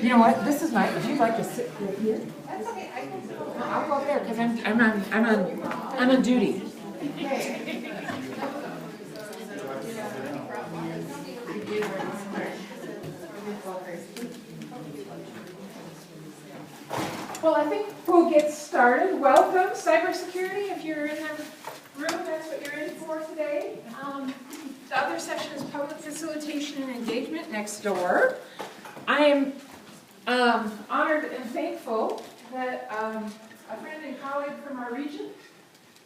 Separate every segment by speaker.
Speaker 1: You know what? This is nice. If you'd like to sit right here, that's okay. I'll go up there because I'm on duty. Well, I think we'll get started. Welcome, cybersecurity. If you're in the room, that's what you're in for today. The other session is public facilitation and engagement next door. I am honored and thankful that a friend and colleague from our region,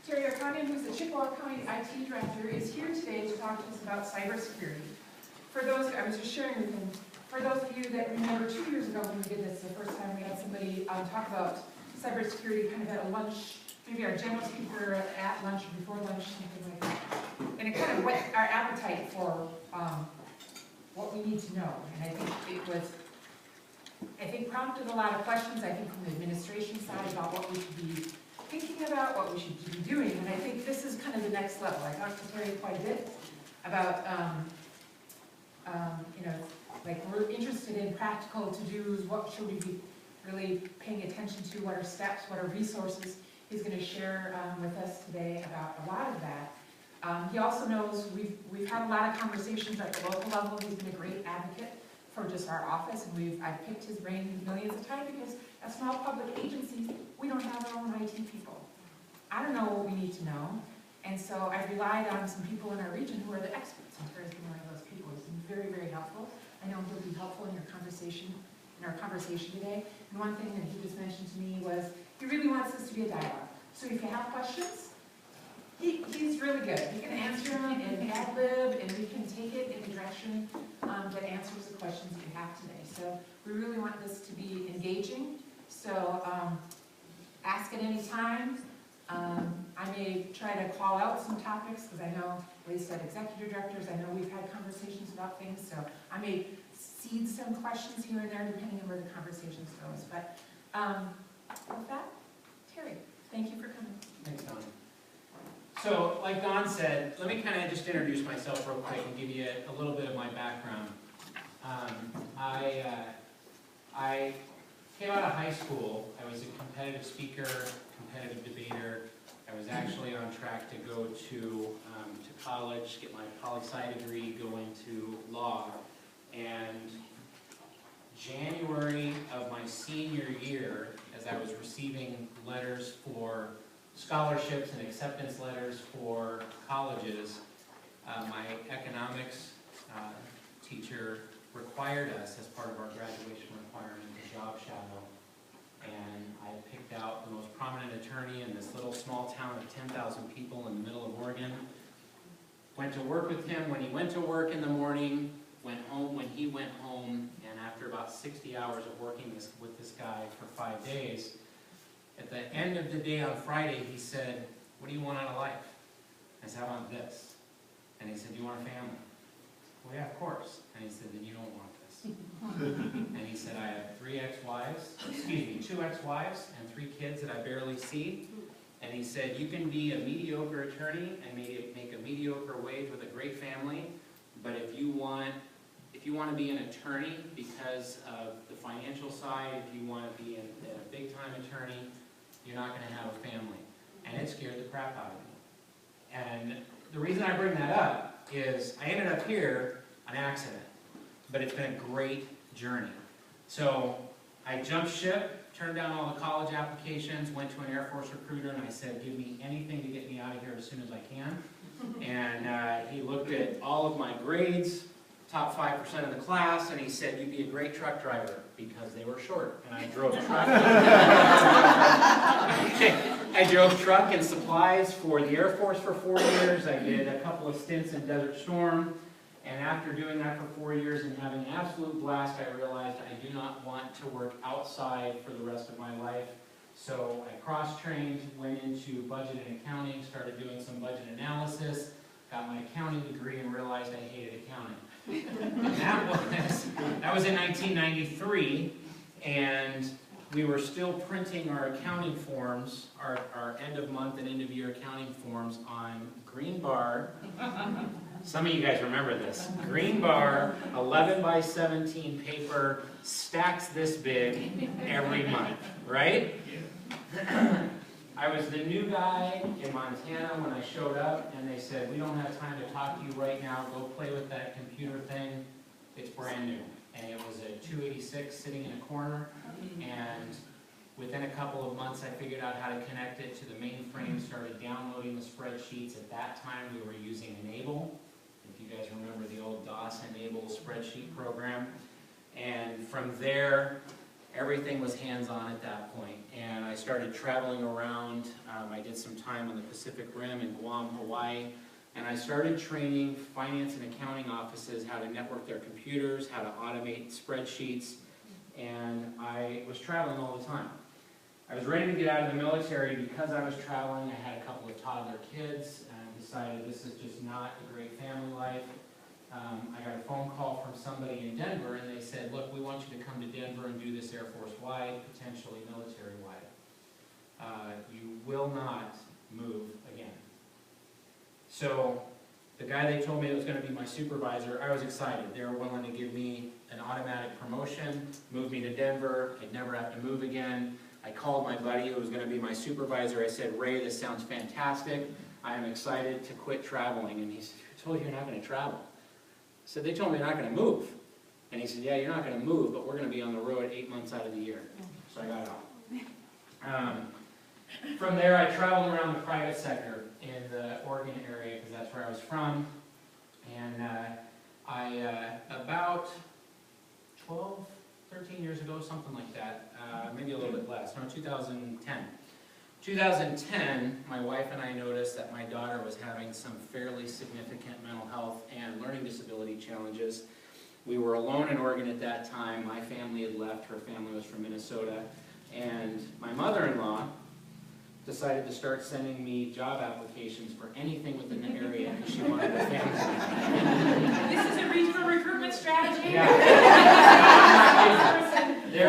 Speaker 1: Terry Arcanian, who's the Chippewa County IT Director, is here today to talk to us about cybersecurity. For those, I was just sharing with him, for those of you that remember 2 years ago when we did this, the first time we had somebody talk about cybersecurity kind of at a lunch, maybe our general speaker at lunch or before lunch, something like that. And it kind of whet our appetite for what we need to know. And I think it was, prompted a lot of questions, I think, from the administration side about what we should be thinking about, what we should be doing. And I think this is kind of the next level. I talked to Terry quite a bit about, like we're interested in practical to-dos, what should we be really paying attention to, what are steps, what are resources. He's going to share with us today about a lot of that. He also knows we've had a lot of conversations at the local level. He's been a great advocate for just our office, and I've picked his brain millions of times because as small public agencies, we don't have our own IT people. I don't know what we need to know, and so I've relied on some people in our region who are the experts, and Terry's been one of those people. He's been very, very helpful. I know he'll be helpful in our conversation today. And one thing that he just mentioned to me was he really wants this to be a dialogue. So if you have questions, he's really good. He can answer them and ad-lib, and we can take it in the direction that answers the questions you have today. So we really want this to be engaging. So ask at any time. I may try to call out some topics because I know, at least at executive directors, I know we've had conversations about things. So I may seed some questions here and there depending on where the conversation goes. But with that, Terry, thank you for coming.
Speaker 2: Thanks, Don. So, like Don said, let me kind of just introduce myself real quick and give you a little bit of my background. I came out of high school. I was a competitive speaker, competitive debater. I was actually on track to go to college, get my poli-sci degree, go into law. And January of my senior year, as I was receiving letters for scholarships and acceptance letters for colleges, my economics teacher required us, as part of our graduation requirement, to job shadow. And I picked out the most prominent attorney in this little small town of 10,000 people in the middle of Oregon. Went to work with him when he went to work in the morning, went home when he went home, and after about 60 hours of working with this guy for 5 days, at the end of the day on Friday, he said, "What do you want out of life?" I said, "I want this." And he said, "Do you want a family?" "Well, yeah, of course." And he said, "Then you don't want this." And he said, "I have 2 ex-wives and 3 kids that I barely see." And he said, "You can be a mediocre attorney and make a mediocre wage with a great family, but if you want to be an attorney because of the financial side, if you want to be a big-time attorney, you're not going to have a family." And it scared the crap out of me. And the reason I bring that up is I ended up here on accident, but it's been a great journey. So I jumped ship, turned down all the college applications, went to an Air Force recruiter, and I said, "Give me anything to get me out of here as soon as I can." And he looked at all of my grades, top 5% of the class, and he said, "You'd be a great truck driver," because they were short, and I drove truck. I drove truck and supplies for the Air Force for 4 years. I did a couple of stints in Desert Storm, and after doing that for 4 years and having an absolute blast, I realized I do not want to work outside for the rest of my life. So I cross-trained, went into budget and accounting, started doing some budget analysis, got my accounting degree, and realized I hated accounting. And that was in 1993, and we were still printing our accounting forms, our end of month and end of year accounting forms on green bar Some of you guys remember this. Green bar, 11 by 17 paper, stacks this big every month, right? I was the new guy in Montana when I showed up, and they said, we don't have time to talk to you right now, go play with that computer thing, it's brand new. And it was a 286 sitting in a corner, and within a couple of months I figured out how to connect it to the mainframe, started downloading the spreadsheets. At that time we were using Enable, if you guys remember the old DOS Enable spreadsheet program. And from there, everything was hands-on at that point. And I started traveling around. I did some time on the Pacific Rim in Guam, Hawaii. And I started training finance and accounting offices how to network their computers, how to automate spreadsheets. And I was traveling all the time. I was ready to get out of the military because I was traveling. I had a couple of toddler kids and decided this is just not a great family life. I got a phone call from somebody in Denver, and they said, look, we want you to come to Denver and do this Air Force-wide, potentially military-wide. You will not move again. So the guy they told me that was going to be my supervisor, I was excited. They were willing to give me an automatic promotion, move me to Denver. I'd never have to move again. I called my buddy who was going to be my supervisor. I said, Ray, this sounds fantastic. I am excited to quit traveling. And he said, who told you you're not going to travel? I said, they told me you're not going to move. And he said, yeah, you're not going to move, but we're going to be on the road 8 months out of the year. So I got out. From there, I traveled around the private sector in the Oregon area, because that's where I was from. And about 12, 13 years ago, something like that, maybe a little bit less, no, 2010. 2010, my wife and I noticed that my daughter was having some fairly significant mental health and learning disability challenges. We were alone in Oregon at that time. My family had left. Her family was from Minnesota. And my mother-in-law decided to start sending me job applications for anything within the area she wanted a family.
Speaker 1: This is a regional recruitment strategy?
Speaker 2: Yeah.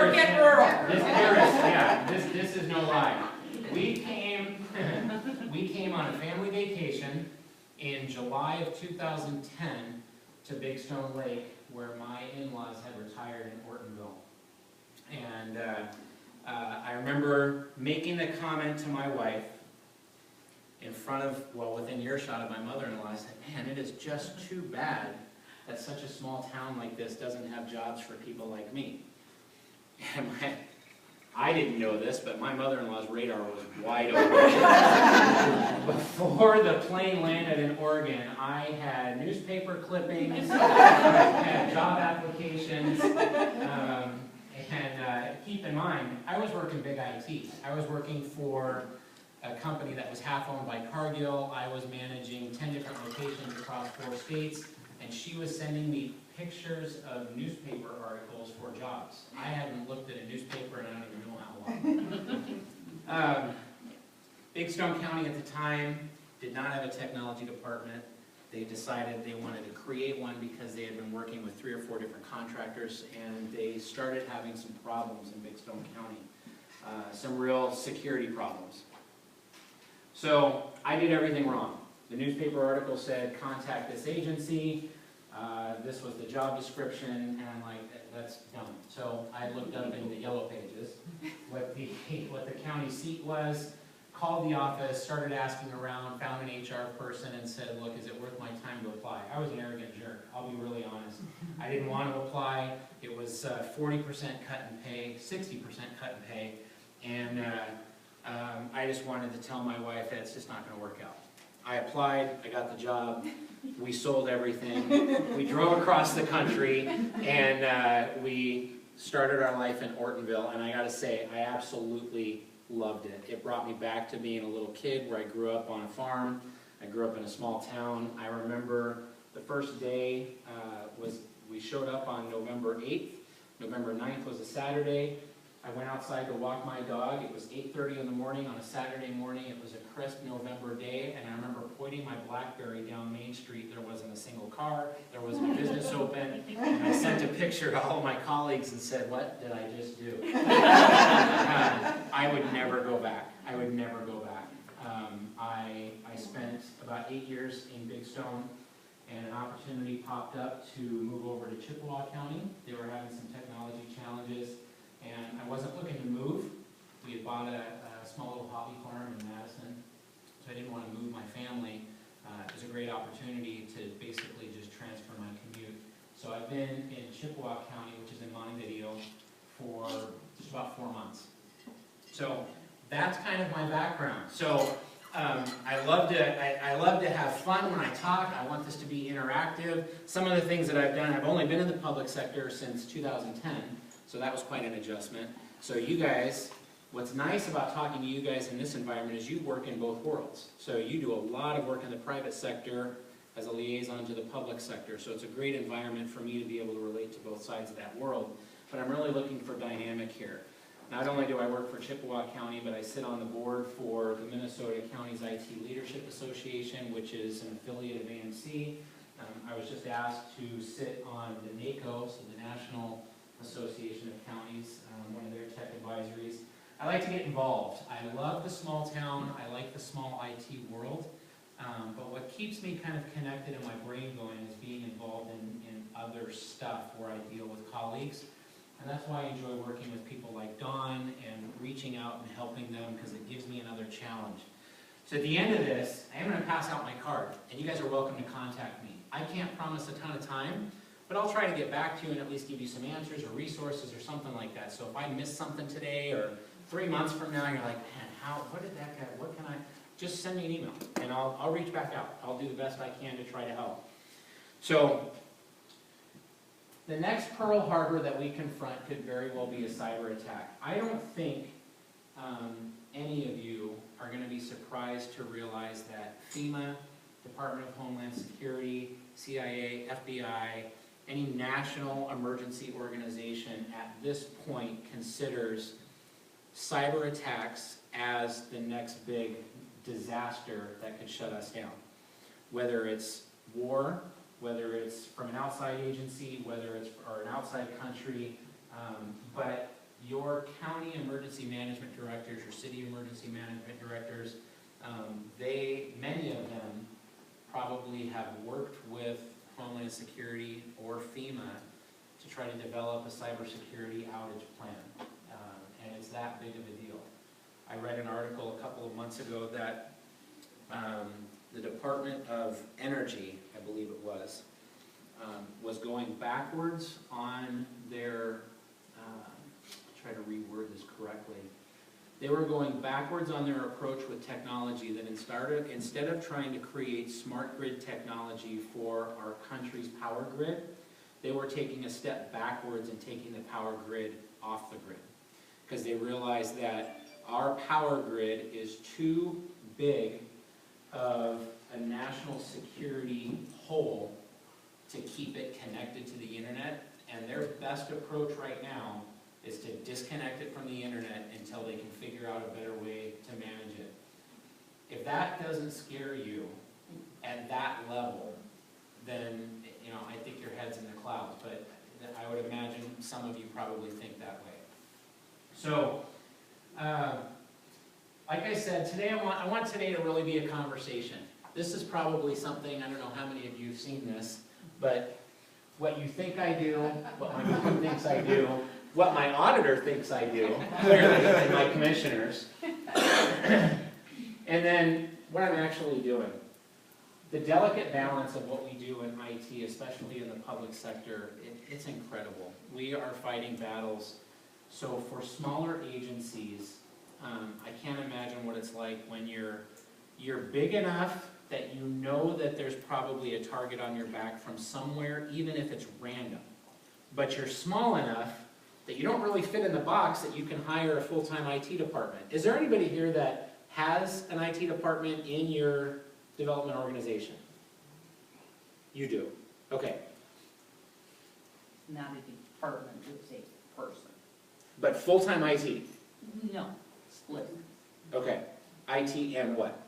Speaker 1: Forget rural.
Speaker 2: This is no lie. We came on a family vacation in July of 2010 to Big Stone Lake, where my in-laws had retired in Ortonville. And I remember making the comment to my wife in front of, well, within earshot of my mother-in-law. I said, man, it is just too bad that such a small town like this doesn't have jobs for people like me. And I didn't know this, but my mother-in-law's radar was wide open. Before the plane landed in Oregon, I had newspaper clippings, I had job applications, and keep in mind, I was working big IT. I was working for a company that was half owned by Cargill. I was managing 10 different locations across 4 states, and she was sending me pictures of newspaper articles for jobs. I hadn't looked at a newspaper and I don't even know how long. Big Stone County at the time did not have a technology department. They decided they wanted to create one because they had been working with 3 or 4 different contractors, and they started having some problems in Big Stone County, some real security problems. So I did everything wrong. The newspaper article said, contact this agency. This was the job description, and I'm like, that's dumb. So I looked up in the yellow pages what the county seat was, called the office, started asking around, found an HR person, and said, look, is it worth my time to apply? I was an arrogant jerk, I'll be really honest. I didn't want to apply. It was 40% cut in pay, 60% cut in pay, and I just wanted to tell my wife that it's just not going to work out. I applied, I got the job, we sold everything, we drove across the country, and we started our life in Ortonville, and I gotta say, I absolutely loved it. It brought me back to being a little kid where I grew up on a farm. I grew up in a small town. I remember the first day we showed up on November 8th. November 9th was a Saturday. I went outside to walk my dog. It was 8:30 in the morning on a Saturday morning. It was a crisp November day, and I remember pointing my BlackBerry down Main Street. There wasn't a single car. There wasn't a business open. And I sent a picture to all of my colleagues and said, what did I just do? I would never go back. I would never go back. I spent about 8 years in Big Stone. and an opportunity popped up to move over to Chippewa County. They were having some technology challenges, and I wasn't looking to move. We had bought a small little hobby farm in Madison, so I didn't want to move my family. It was a great opportunity to basically just transfer my commute. So I've been in Chippewa County, which is in Montevideo, for just about 4 months. So that's kind of my background. So I love to have fun when I talk. I want this to be interactive. Some of the things that I've done, I've only been in the public sector since 2010, so that was quite an adjustment. So you guys, what's nice about talking to you guys in this environment is you work in both worlds. So you do a lot of work in the private sector as a liaison to the public sector. So it's a great environment for me to be able to relate to both sides of that world. But I'm really looking for dynamic here. Not only do I work for Chippewa County, but I sit on the board for the Minnesota Counties IT Leadership Association, which is an affiliate of AMC. I was just asked to sit on the NACO, so the National Association of Counties, one of their tech advisories. I like to get involved. I love the small town. I like the small IT world. But what keeps me kind of connected and my brain going is being involved in other stuff where I deal with colleagues. And that's why I enjoy working with people like Dawn and reaching out and helping them, because it gives me another challenge. So at the end of this, I am going to pass out my card, and you guys are welcome to contact me. I can't promise a ton of time, but I'll try to get back to you and at least give you some answers or resources or something like that. So if I miss something today or 3 months from now, you're like, man, what did that guy, what can I, just send me an email, and I'll reach back out. I'll do the best I can to try to help. So the next Pearl Harbor that we confront could very well be a cyber attack. I don't think any of you are going to be surprised to realize that FEMA, Department of Homeland Security, CIA, FBI, any national emergency organization at this point considers cyber attacks as the next big disaster that could shut us down. Whether it's war, whether it's from an outside agency, whether it's or an outside country, but your county emergency management directors, your city emergency management directors, many of them probably have worked with Homeland Security or FEMA to try to develop a cybersecurity outage plan, and it's that big of a deal. I read an article a couple of months ago that the Department of Energy, I believe it was going backwards on their, try to reword this correctly, they were going backwards on their approach with technology, that instead of trying to create smart grid technology for our country's power grid, they were taking a step backwards and taking the power grid off the grid. Because they realized that our power grid is too big of a national security hole to keep it connected to the internet, and their best approach right now is to disconnect it from the internet until they can figure out a better way to manage it. If that doesn't scare you at that level, then I think your head's in the clouds, but I would imagine some of you probably think that way. So, like I said, today I want today to really be a conversation. This is probably something, I don't know how many of you have seen this, but what you think I do, what my mom thinks I do, what my auditor thinks I do, clearly, and my commissioners, and then what I'm actually doing. The delicate balance of what we do in IT, especially in the public sector, it's incredible. We are fighting battles. So for smaller agencies, I can't imagine what it's like when you're big enough that you know that there's probably a target on your back from somewhere, even if it's random. But you're small enough that you don't really fit in the box that you can hire a full-time IT department. Is there anybody here that has an IT department in your development organization? You do. Okay.
Speaker 3: Not a department, it's a person.
Speaker 2: But full-time IT?
Speaker 3: No, split,
Speaker 2: Okay. IT and what?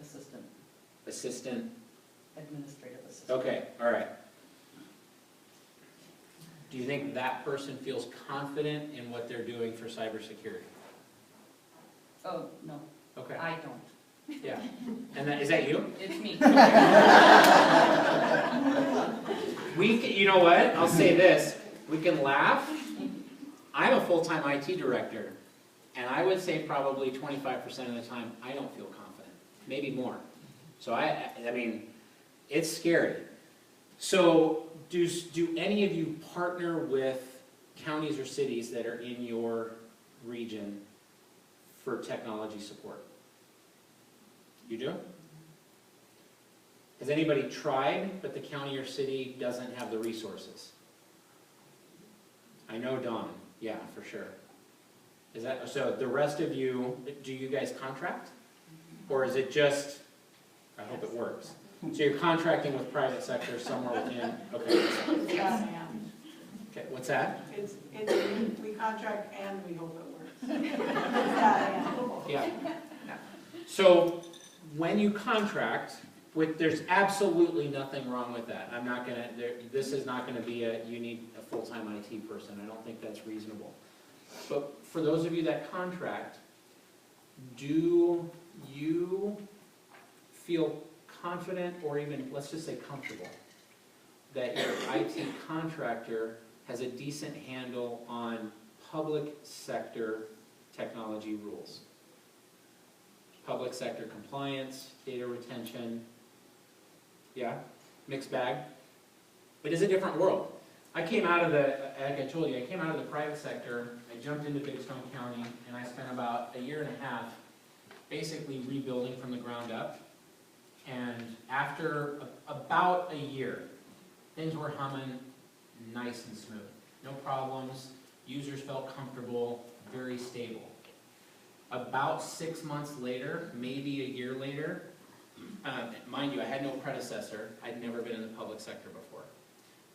Speaker 3: assistant,
Speaker 2: Assistant?
Speaker 3: administrative assistant.
Speaker 2: Okay, all right. Do you think that person feels confident in what they're doing for cybersecurity?
Speaker 3: Oh, no,
Speaker 2: Okay.
Speaker 3: I don't.
Speaker 2: Yeah. And is that you?
Speaker 3: It's me.
Speaker 2: You know what? I'll say this. We can laugh. I'm a full-time IT director, and I would say probably 25% of the time I don't feel confident, maybe more. So I mean, it's scary. So do any of you partner with counties or cities that are in your region for technology support? You do? Has anybody tried, but the county or city doesn't have the resources? I know Dawn, yeah, for sure. Is that, so the rest of you, do you guys contract? Or is it just, I hope it works. So you're contracting with private sector somewhere within, okay.
Speaker 4: Yes.
Speaker 2: Okay, what's that?
Speaker 4: It's, we contract and we hope it works. Yeah.
Speaker 2: Yeah. So when you contract, there's absolutely nothing wrong with that. I'm not gonna, this is not gonna be you need a full-time IT person. I don't think that's reasonable. But for those of you that contract, do you feel confident or even, let's just say comfortable, that your IT contractor has a decent handle on public sector technology rules? Public sector compliance, data retention, yeah, mixed bag. It is a different world. I came out of like I told you, I came out of the private sector, I jumped into Big Stone County, and I spent about a year and a half basically rebuilding from the ground up. And after about a year, things were humming nice and smooth. No problems, users felt comfortable, very stable. About 6 months later, maybe a year later, mind you, I had no predecessor. I'd never been in the public sector before.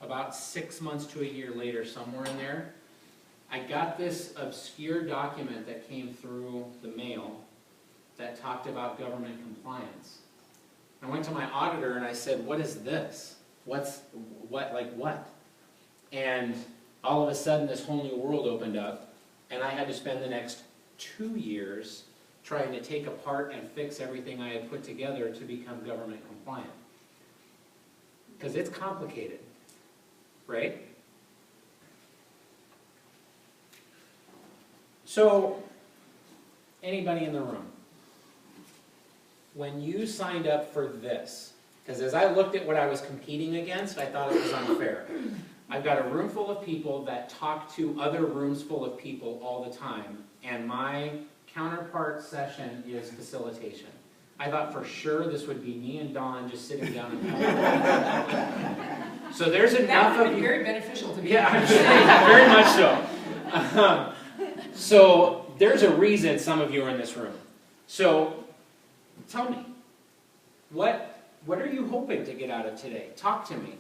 Speaker 2: About 6 months to a year later, somewhere in there, I got this obscure document that came through the mail that talked about government compliance. I went to my auditor and I said, what is this? What? And all of a sudden this whole new world opened up, and I had to spend the next 2 years trying to take apart and fix everything I had put together to become government compliant. Because it's complicated, right? So, anybody in the room, when you signed up for this, because as I looked at what I was competing against, I thought it was unfair. I've got a room full of people that talk to other rooms full of people all the time, and my counterpart session is facilitation. I thought for sure this would be me and Dawn just sitting down and So there's enough
Speaker 1: That would
Speaker 2: of
Speaker 1: be
Speaker 2: you.
Speaker 1: very beneficial to me.
Speaker 2: Yeah, I'm sure, very much so. So there's a reason some of you are in this room. So tell me, what are you hoping to get out of today? Talk to me.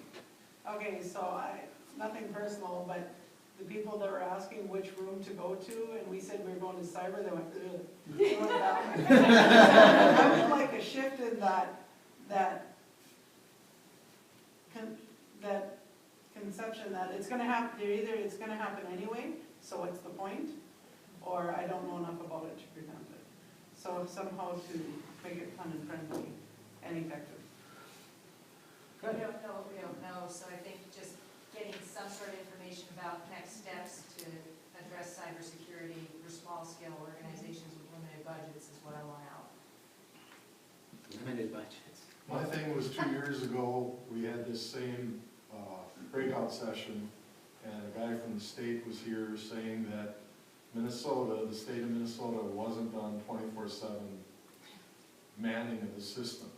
Speaker 4: Okay, so nothing personal, but the people that were asking which room to go to, and we said we were going to cyber, they went, ugh. They went down. I would like a shift in that conception that it's gonna happen, either it's gonna happen anyway, so what's the point? Or I don't know enough about it to prevent it. So somehow to make it fun and friendly and effective.
Speaker 2: Good.
Speaker 5: We don't know, so I think just getting some sort of information about next steps to address cybersecurity for small-scale organizations with limited budgets is what I want out.
Speaker 2: Limited budgets.
Speaker 6: My thing was 2 years ago, we had this same breakout session, and a guy from the state was here saying that Minnesota, the state of Minnesota, wasn't on 24/7 manning of the system.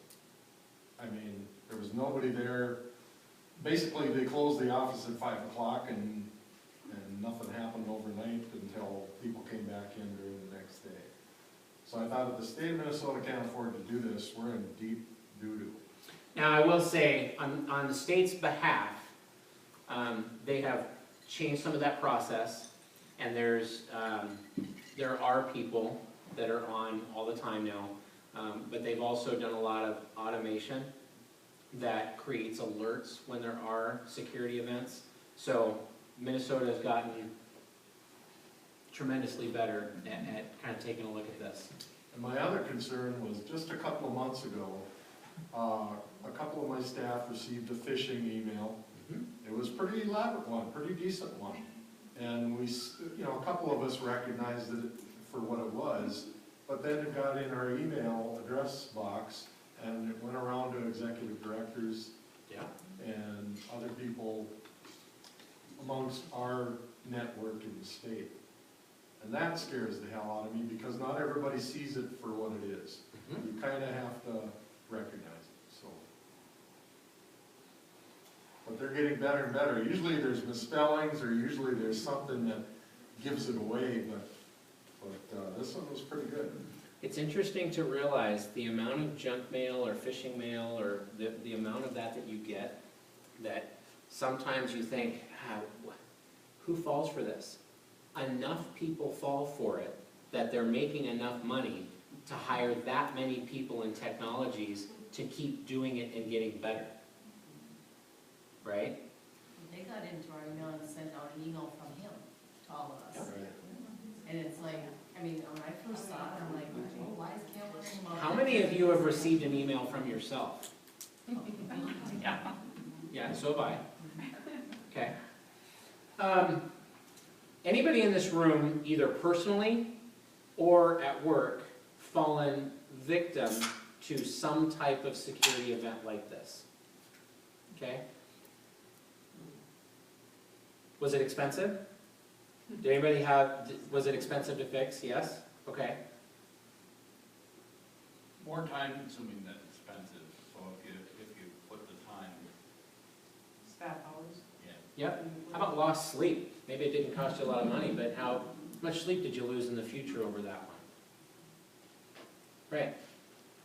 Speaker 6: I mean, there was nobody there. Basically, they closed the office at 5 o'clock, and nothing happened overnight until people came back in during the next day. So I thought if the state of Minnesota can't afford to do this, we're in deep doo-doo.
Speaker 2: Now, I will say, on the state's behalf, they have changed some of that process, and there are people that are on all the time now, but they've also done a lot of automation that creates alerts when there are security events. So Minnesota has gotten tremendously better at kind of taking a look at this.
Speaker 6: And my other concern was just a couple of months ago, a couple of my staff received a phishing email.
Speaker 2: Mhm.
Speaker 6: It was a pretty elaborate one, pretty decent one. And we, a couple of us recognized it for what it was, but then it got in our email address box and it went around to executive directors
Speaker 2: Yeah.
Speaker 6: and other people amongst our network in the state. And that scares the hell out of me because not everybody sees it for what it is.
Speaker 2: Mhm.
Speaker 6: You kind of have to recognize it, so. But they're getting better and better. Usually there's misspellings or usually there's something that gives it away, but this one was pretty good.
Speaker 2: It's interesting to realize the amount of junk mail or phishing mail or the amount of that you get, that sometimes you think, who falls for this? Enough people fall for it that they're making enough money to hire that many people in technologies to keep doing it and getting better. Right?
Speaker 7: They got into our email and sent out an email from him to all of us.
Speaker 6: Right.
Speaker 7: And it's like, I mean, when I first saw it, I'm like, oh, why is Campbell talking about?
Speaker 2: How many of you have received an email from yourself? Yeah. Yeah, so have I. Okay. Anybody in this room, either personally or at work, fallen victim to some type of security event like this? Okay? Was it expensive? Did anybody was it expensive to fix? Yes? Okay.
Speaker 8: More time consuming than expensive, so if you put the time,
Speaker 4: Staff hours.
Speaker 8: yeah.
Speaker 2: Yep. How about lost sleep? Maybe it didn't cost you a lot of money, but how much sleep did you lose in the future over that one? Right.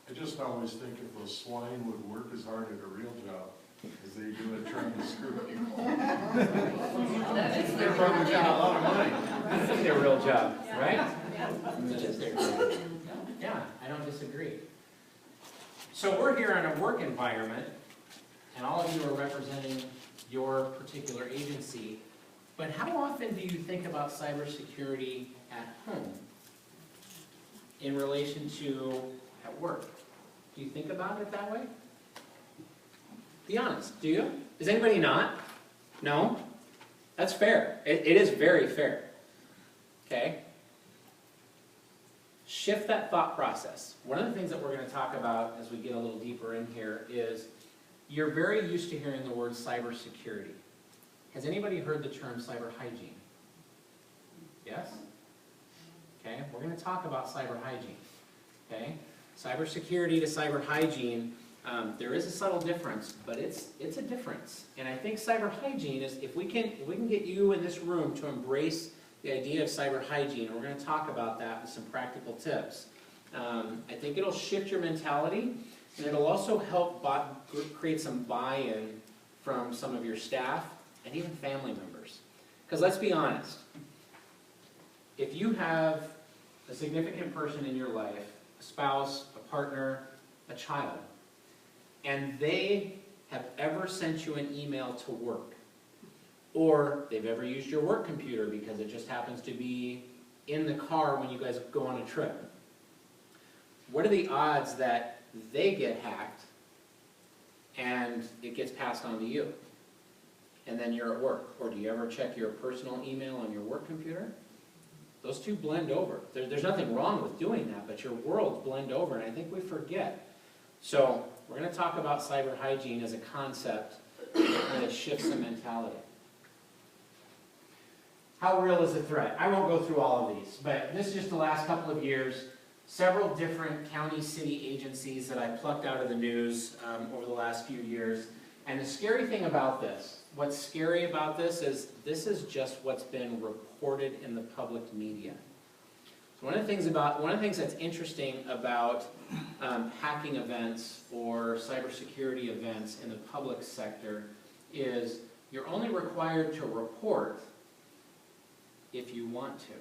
Speaker 6: I just always think if a swine would work as hard at a real job as they do at trying to screw people. They probably got a lot of money.
Speaker 2: That's their real job, right? That is their job. Yeah, I don't disagree. So we're here in a work environment, and all of you are representing your particular agency, but how often do you think about cybersecurity at home in relation to at work? Do you think about it that way? Be honest, do you? Does anybody not? No? That's fair. It is very fair. Okay? Shift that thought process. One of the things that we're going to talk about as we get a little deeper in here is you're very used to hearing the word cybersecurity. Has anybody heard the term cyber hygiene? Yes? Okay, we're going to talk about cyber hygiene. Okay? Cybersecurity to cyber hygiene, there is a subtle difference, but it's a difference. And I think cyber hygiene is, if we can get you in this room to embrace the idea of cyber hygiene, we're going to talk about that with some practical tips. I think it'll shift your mentality, and it'll also help create some buy-in from some of your staff and even family members. Because let's be honest, if you have a significant person in your life, a spouse, a partner, a child, and they have ever sent you an email to work, or they've ever used your work computer because it just happens to be in the car when you guys go on a trip, what are the odds that they get hacked and it gets passed on to you? And then you're at work. Or do you ever check your personal email on your work computer? Those two blend over. There's nothing wrong with doing that, but your worlds blend over, and I think we forget. So we're going to talk about cyber hygiene as a concept that shifts the mentality. How real is the threat? I won't go through all of these, but this is just the last couple of years. Several different county, city agencies that I plucked out of the news over the last few years. And the scary thing about this, what's scary about this is just what's been reported in the public media. So one of the things that's interesting about hacking events or cybersecurity events in the public sector is you're only required to report if you want to.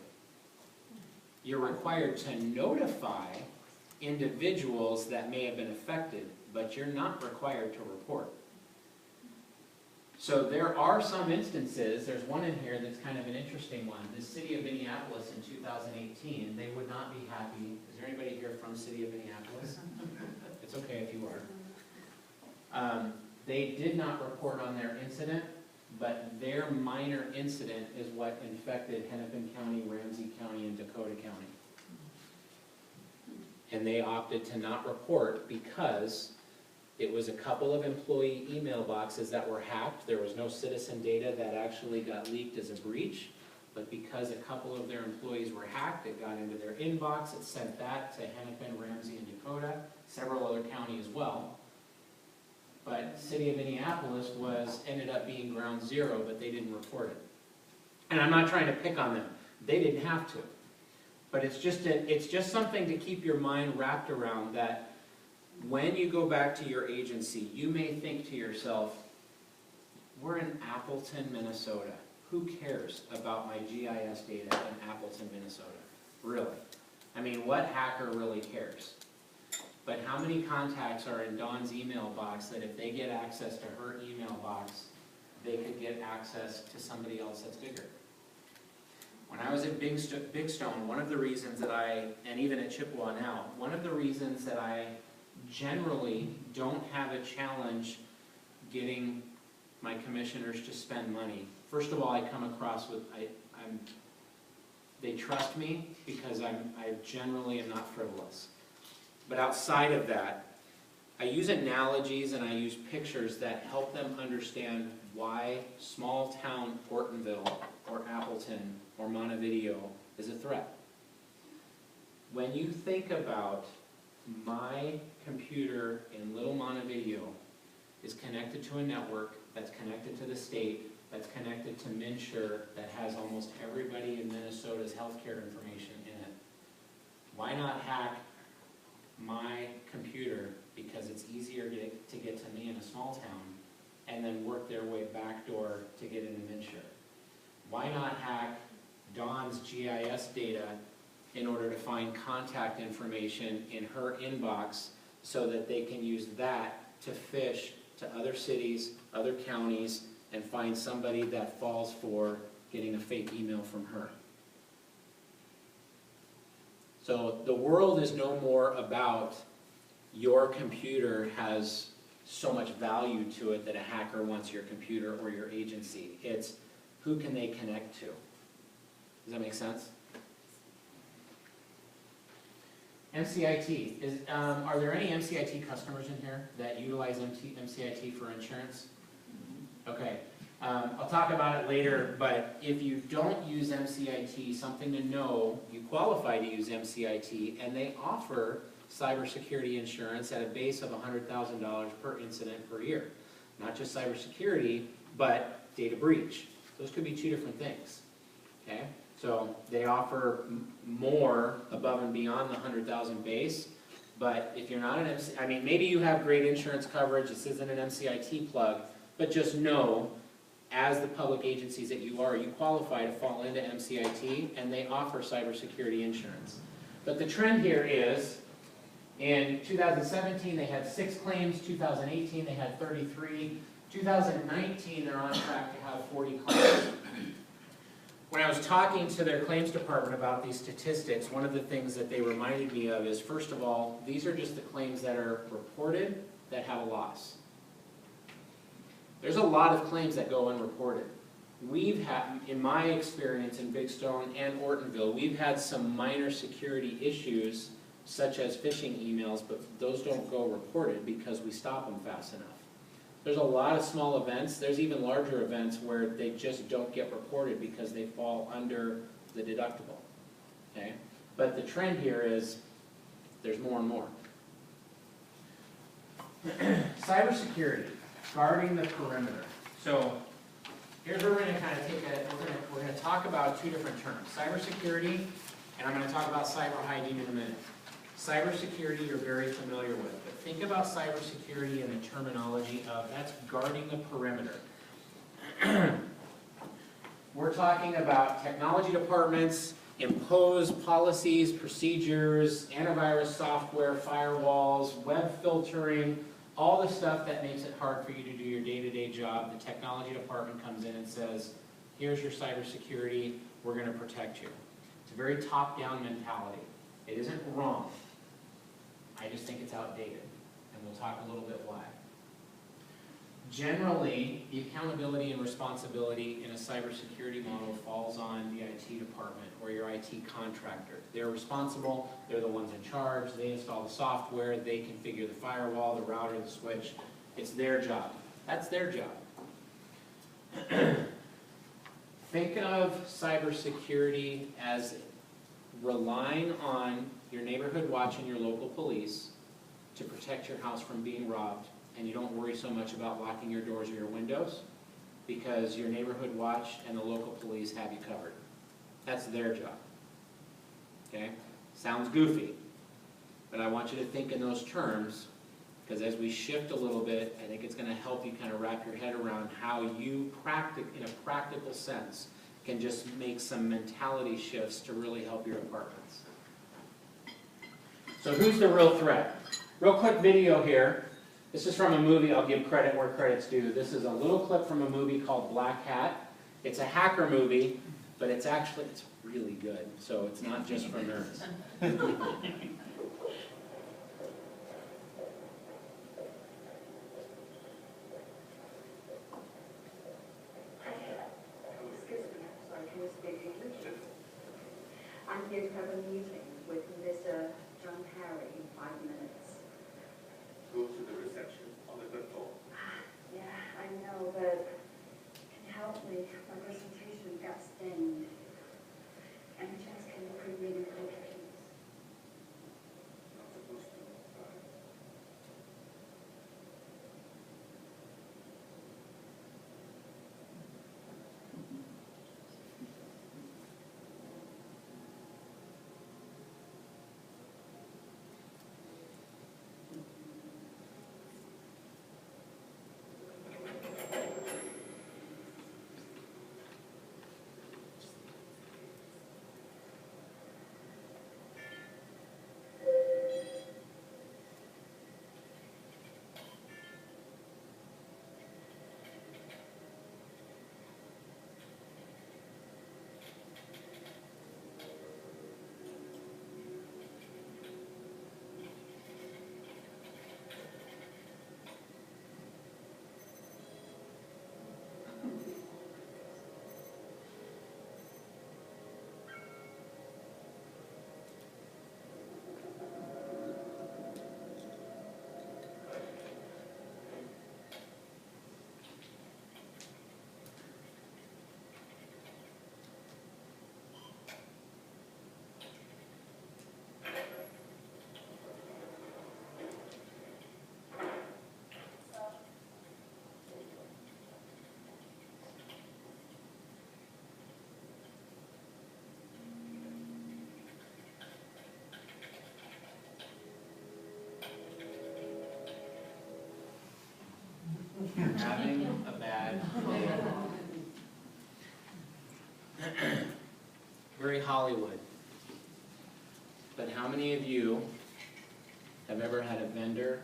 Speaker 2: You're required to notify individuals that may have been affected, but you're not required to report. So there are some instances, there's one in here that's kind of an interesting one. The city of Minneapolis in 2018, they would not be happy. Is there anybody here from city of Minneapolis? It's okay if you are. They did not report on their incident, but their minor incident is what infected Hennepin County, Ramsey County, and Dakota County. And they opted to not report because it was a couple of employee email boxes that were hacked. There was no citizen data that actually got leaked as a breach, but because a couple of their employees were hacked, it got into their inbox, it sent that to Hennepin, Ramsey, and Dakota, several other counties as well. But city of Minneapolis ended up being ground zero, but they didn't report it. And I'm not trying to pick on them. They didn't have to. But it's just something to keep your mind wrapped around, that when you go back to your agency, you may think to yourself, we're in Appleton, Minnesota. Who cares about my GIS data in Appleton, Minnesota? Really? I mean, what hacker really cares? But how many contacts are in Dawn's email box that if they get access to her email box, they could get access to somebody else that's bigger? When I was at Big Stone, one of the reasons that and even at Chippewa now, one of the reasons that I generally don't have a challenge getting my commissioners to spend money. First of all, I come across with, they trust me because I generally am not frivolous. But outside of that, I use analogies and I use pictures that help them understand why small town Ortonville or Appleton or Montevideo is a threat. When you think about my computer in Little Montevideo is connected to a network that's connected to the state, that's connected to MNsure, that has almost everybody in Minnesota's healthcare information in it. Why not hack my computer, because it's easier to get to me in a small town, and then work their way backdoor to get into MNsure? Why not hack Dawn's GIS data in order to find contact information in her inbox so that they can use that to fish to other cities, other counties, and find somebody that falls for getting a fake email from her? So the world is no more about your computer has so much value to it that a hacker wants your computer or your agency. It's who can they connect to. Does that make sense? MCIT. Are there any MCIT customers in here that utilize MCIT for insurance? Okay. I'll talk about it later, but if you don't use MCIT, something to know, you qualify to use MCIT, and they offer cybersecurity insurance at a base of $100,000 per incident per year. Not just cybersecurity, but data breach. Those could be two different things, okay? So they offer more above and beyond the 100,000 base, but if you're not an MCIT, I mean, maybe you have great insurance coverage, this isn't an MCIT plug, but just know, as the public agencies that you are, you qualify to fall into MCIT, and they offer cybersecurity insurance. But the trend here is, in 2017 they had 6 claims, 2018 they had 33, 2019 they're on track to have 40 claims. When I was talking to their claims department about these statistics, one of the things that they reminded me of is, first of all, these are just the claims that are reported that have a loss. There's a lot of claims that go unreported. We've had, in my experience in Big Stone and Ortonville, we've had some minor security issues, such as phishing emails, but those don't go reported because we stop them fast enough. There's a lot of small events. There's even larger events where they just don't get reported because they fall under the deductible, okay? But the trend here is there's more and more. Cybersecurity. Guarding the perimeter. So here's where we're going to kind of take we're going to talk about two different terms. Cybersecurity, and I'm going to talk about cyber hygiene in a minute. Cybersecurity you're very familiar with, but think about cybersecurity in the terminology of that's guarding the perimeter. We're talking about technology departments, impose policies, procedures, antivirus software, firewalls, web filtering, all the stuff that makes it hard for you to do your day-to-day job, the technology department comes in and says, here's your cybersecurity, we're going to protect you. It's a very top-down mentality. It isn't wrong. I just think it's outdated, and we'll talk a little bit why. Generally, the accountability and responsibility in a cybersecurity model falls on the IT department or your IT contractor. They're responsible, they're the ones in charge, they install the software, they configure the firewall, the router, the switch. It's their job. That's their job. Think of cybersecurity as relying on your neighborhood watch and your local police to protect your house from being robbed, and you don't worry so much about locking your doors or your windows because your neighborhood watch and the local police have you covered. That's their job. Okay? Sounds goofy, but I want you to think in those terms, because as we shift a little bit, I think it's going to help you kind of wrap your head around how you, in a practical sense, can just make some mentality shifts to really help your apartments. So who's the real threat? Real quick video here. This is from a movie. I'll give credit where credit's due. This is a little clip from a movie called Black Hat. It's a hacker movie, but it's really good. So it's not just for nerds.
Speaker 9: I'm here to have a meeting with Mr. John Harry in 5 minutes.
Speaker 10: Go to the reception on the third floor.
Speaker 9: Yeah, I know, but can you help me? My presentation got stained. Any chance can you print me the please?
Speaker 10: Not supposed to.
Speaker 2: Having a bad day. Very Hollywood. But how many of you have ever had a vendor,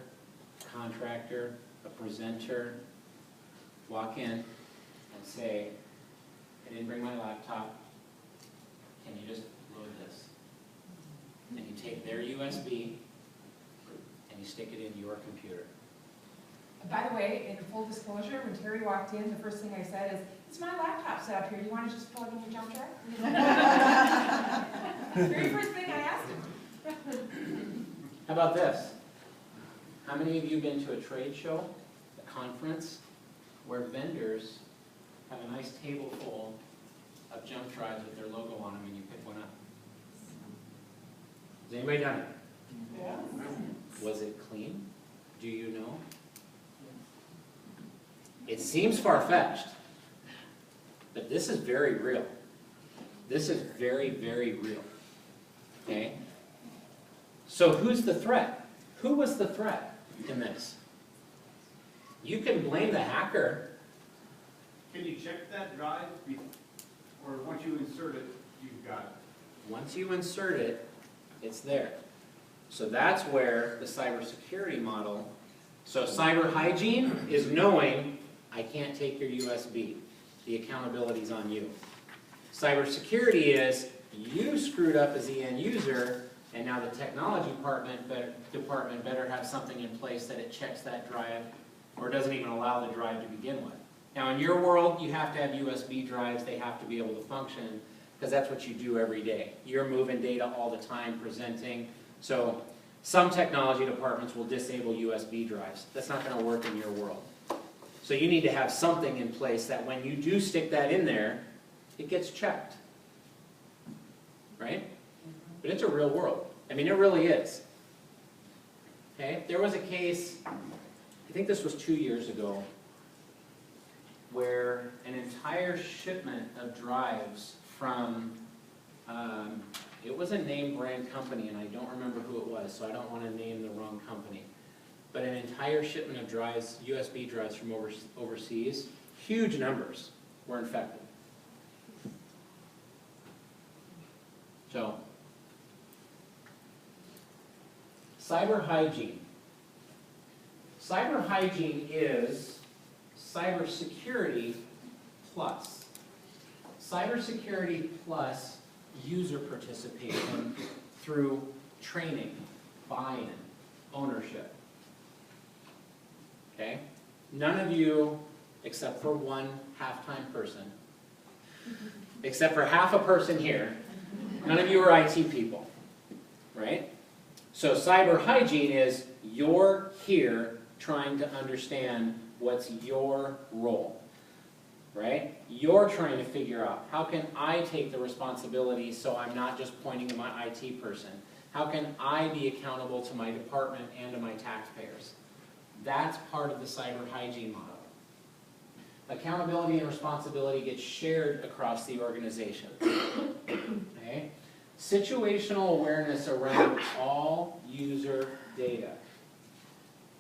Speaker 2: contractor, a presenter walk in and say, I didn't bring my laptop, can you just load this? And you take their USB and you stick it in your computer.
Speaker 1: By the way, in full disclosure, when Terry walked in, the first thing I said is, it's my laptop set up here, do you want to just plug in your jump drive? Very first thing I asked him.
Speaker 2: How about this? How many of you have been to a trade show, a conference, where vendors have a nice table full of jump drives with their logo on them and you pick one up? Has anybody done it?
Speaker 4: Yeah.
Speaker 2: Was it clean? Do you know? It seems far-fetched, but this is very real. This is very, very real. Okay? So who's the threat? Who was the threat in this? You can blame the hacker.
Speaker 8: Can you check that drive, or once you insert it, you've got it?
Speaker 2: Once you insert it, it's there. So that's where the cybersecurity model So cyber hygiene is knowing I can't take your USB. The accountability's on you. Cybersecurity is you screwed up as the end user, and now the technology department better have something in place that it checks that drive or doesn't even allow the drive to begin with. Now in your world, you have to have USB drives. They have to be able to function because that's what you do every day. You're moving data all the time, presenting. So some technology departments will disable USB drives. That's not going to work in your world. So you need to have something in place that when you do stick that in there, it gets checked. Right? But it's a real world. I mean, it really is. Okay? There was a case, I think this was 2 years ago, where an entire shipment of drives from, it was a name brand company, and I don't remember who it was, so I don't want to name the wrong company. But an entire shipment of drives, USB drives from overseas, huge numbers were infected. So, cyber hygiene. Cyber hygiene is cybersecurity plus. Cybersecurity plus user participation through training, buy-in, ownership. Okay? None of you, except for one half-time person, except for half a person here, none of you are IT people, right? So cyber hygiene is you're here trying to understand what's your role, right? You're trying to figure out, how can I take the responsibility so I'm not just pointing to my IT person? How can I be accountable to my department and to my taxpayers? That's part of the cyber hygiene model. Accountability and responsibility gets shared across the organization. Okay? Situational awareness around all user data.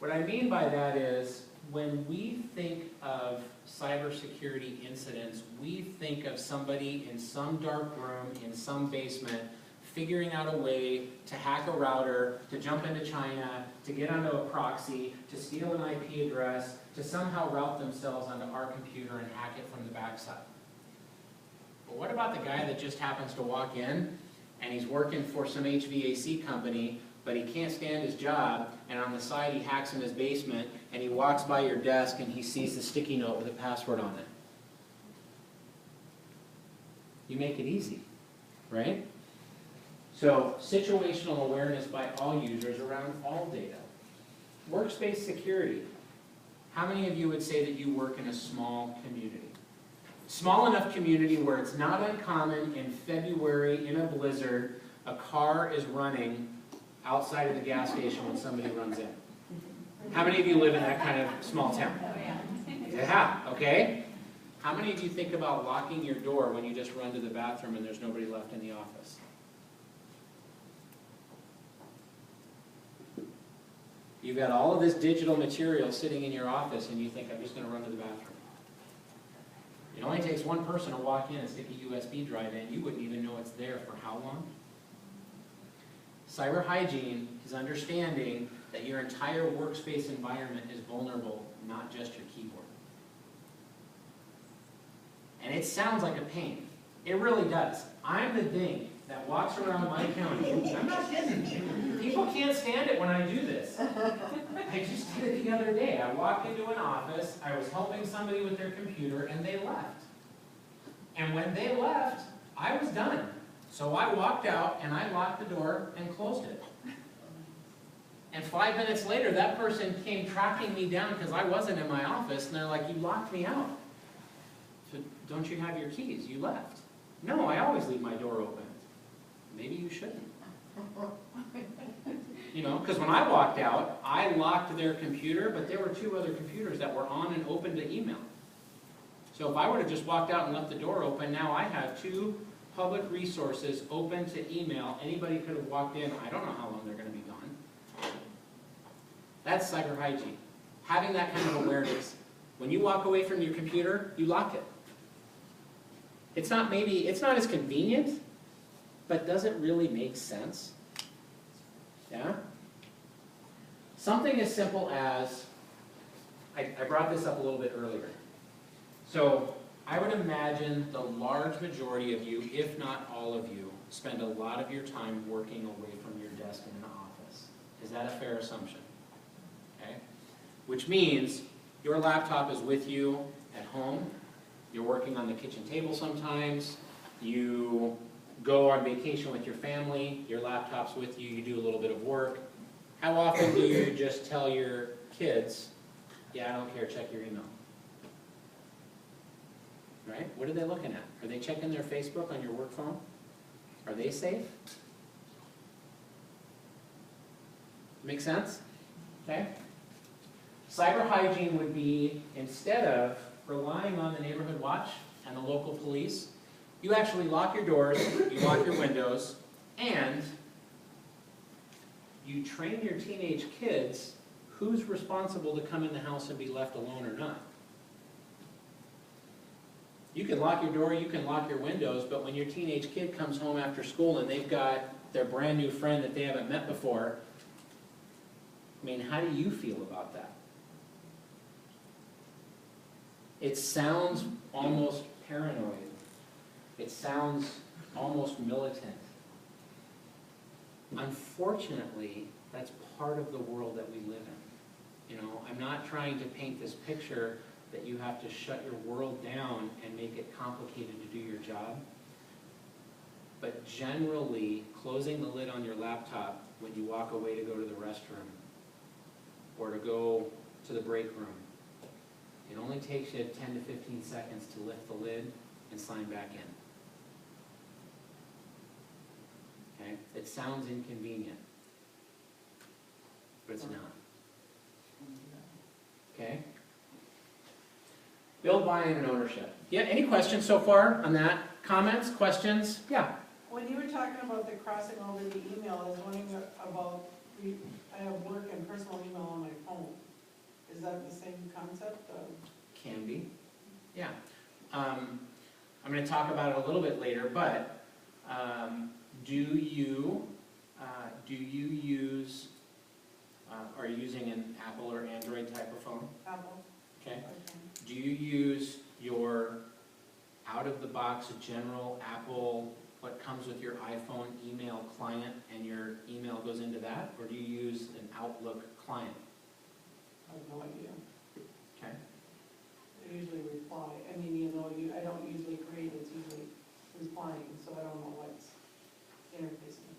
Speaker 2: What I mean by that is, when we think of cybersecurity incidents, we think of somebody in some dark room, in some basement, figuring out a way to hack a router, to jump into China, to get onto a proxy, to steal an IP address, to somehow route themselves onto our computer and hack it from the backside. But what about the guy that just happens to walk in and he's working for some HVAC company, but he can't stand his job, and on the side he hacks in his basement, and he walks by your desk and he sees the sticky note with a password on it? You make it easy, right? So, situational awareness by all users around all data. Workspace security. How many of you would say that you work in a small community? Small enough community where it's not uncommon in February in a blizzard, a car is running outside of the gas station when somebody runs in. How many of you live in that kind of small town? Yeah, okay. How many of you think about locking your door when you just run to the bathroom and there's nobody left in the office? You've got all of this digital material sitting in your office and you think, I'm just going to run to the bathroom. It only takes one person to walk in and stick a USB drive in. You wouldn't even know it's there for how long? Cyber hygiene is understanding that your entire workspace environment is vulnerable, not just your keyboard. And it sounds like a pain. It really does. I'm the ding that walks around my county. I'm not kidding. People can't stand it when I do this. I just did it the other day. I walked into an office, I was helping somebody with their computer, and they left. And when they left, I was done. So I walked out, and I locked the door and closed it. And 5 minutes later, that person came tracking me down because I wasn't in my office, and they're like, you locked me out. So don't you have your keys? You left. No, I always leave my door open. Maybe you shouldn't. You know, because when I walked out, I locked their computer, but there were 2 other computers that were on and open to email. So if I would have just walked out and left the door open, now I have 2 public resources open to email. Anybody could have walked in. I don't know how long they're going to be gone. That's cyber hygiene. Having that kind of awareness. When you walk away from your computer, you lock it. It's not as convenient, but does it really make sense? Yeah? Something as simple as I brought this up a little bit earlier. So I would imagine the large majority of you, if not all of you, spend a lot of your time working away from your desk in an office. Is that a fair assumption? Okay? Which means your laptop is with you at home. You're working on the kitchen table sometimes. You go on vacation with your family. Your laptop's with you. You do a little bit of work. How often do you just tell your kids, yeah, I don't care, check your email? Right? What are they looking at? Are they checking their Facebook on your work phone? Are they safe? Make sense? Okay? Cyber hygiene would be, instead of relying on the neighborhood watch and the local police, you actually lock your doors, you lock your windows, and you train your teenage kids who's responsible to come in the house and be left alone or not. You can lock your door, you can lock your windows, but when your teenage kid comes home after school and they've got their brand new friend that they haven't met before, I mean, how do you feel about that? It sounds almost paranoid. It sounds almost militant. Unfortunately, that's part of the world that we live in. You know, I'm not trying to paint this picture that you have to shut your world down and make it complicated to do your job. But generally, closing the lid on your laptop when you walk away to go to the restroom or to go to the break room, it only takes you 10 to 15 seconds to lift the lid and sign back in. Okay? It sounds inconvenient, but it's not. Okay? Build buy-in and ownership. Yeah, any questions so far on that? Comments, questions? Yeah.
Speaker 4: When you were talking about the crossing over the email, I was wondering about, I have work and personal email on my phone. Is that the same concept?
Speaker 2: Can be. Yeah. I'm going to talk about it a little bit later, but do you use, are you using an Apple or Android type of phone?
Speaker 4: Apple?
Speaker 2: Okay. Do you use your out-of-the-box general Apple, what comes with your iPhone email client, and your email goes into that? Or do you use an Outlook client?
Speaker 4: I have no idea.
Speaker 2: Okay.
Speaker 4: I usually reply. I mean, you know, I don't usually create, it's usually replying, so I don't know what's interfacing.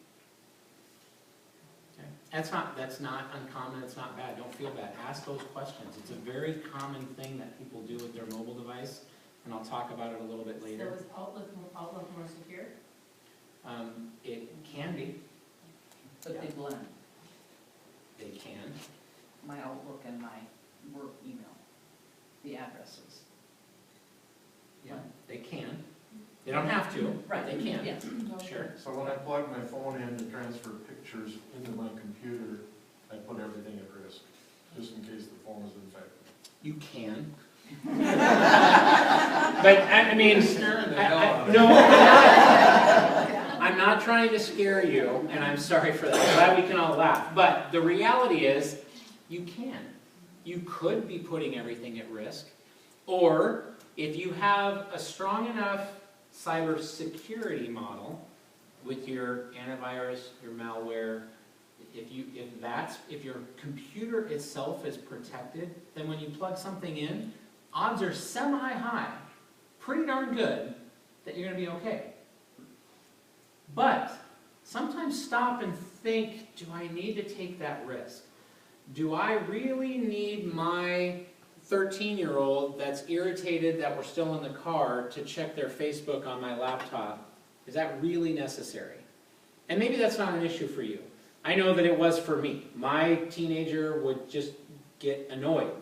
Speaker 2: Okay. That's not uncommon, it's not bad, don't feel bad. Ask those questions. It's a very common thing that people do with their mobile device, and I'll talk about it a little bit later.
Speaker 7: So is Outlook more secure?
Speaker 2: It can be.
Speaker 3: But they blend,
Speaker 2: They can.
Speaker 3: my Outlook and my work email, the addresses.
Speaker 2: Yeah, they can. They don't have to, but they can.
Speaker 3: Yes.
Speaker 2: Sure.
Speaker 6: So when I plug my phone in to transfer pictures into my computer, I put everything at risk, just in case the phone is infected.
Speaker 2: You can. But, I mean, I'm not trying to scare you, and I'm sorry for that. I'm glad we can all laugh. But the reality is, you can. You could be putting everything at risk. Or, if you have a strong enough cybersecurity model with your antivirus, your malware, if your computer itself is protected, then when you plug something in, odds are semi-high, pretty darn good, that you're going to be okay. But sometimes stop and think, do I need to take that risk? Do I really need my 13-year-old that's irritated that we're still in the car to check their Facebook on my laptop? Is that really necessary? And maybe that's not an issue for you. I know that it was for me. My teenager would just get annoyed.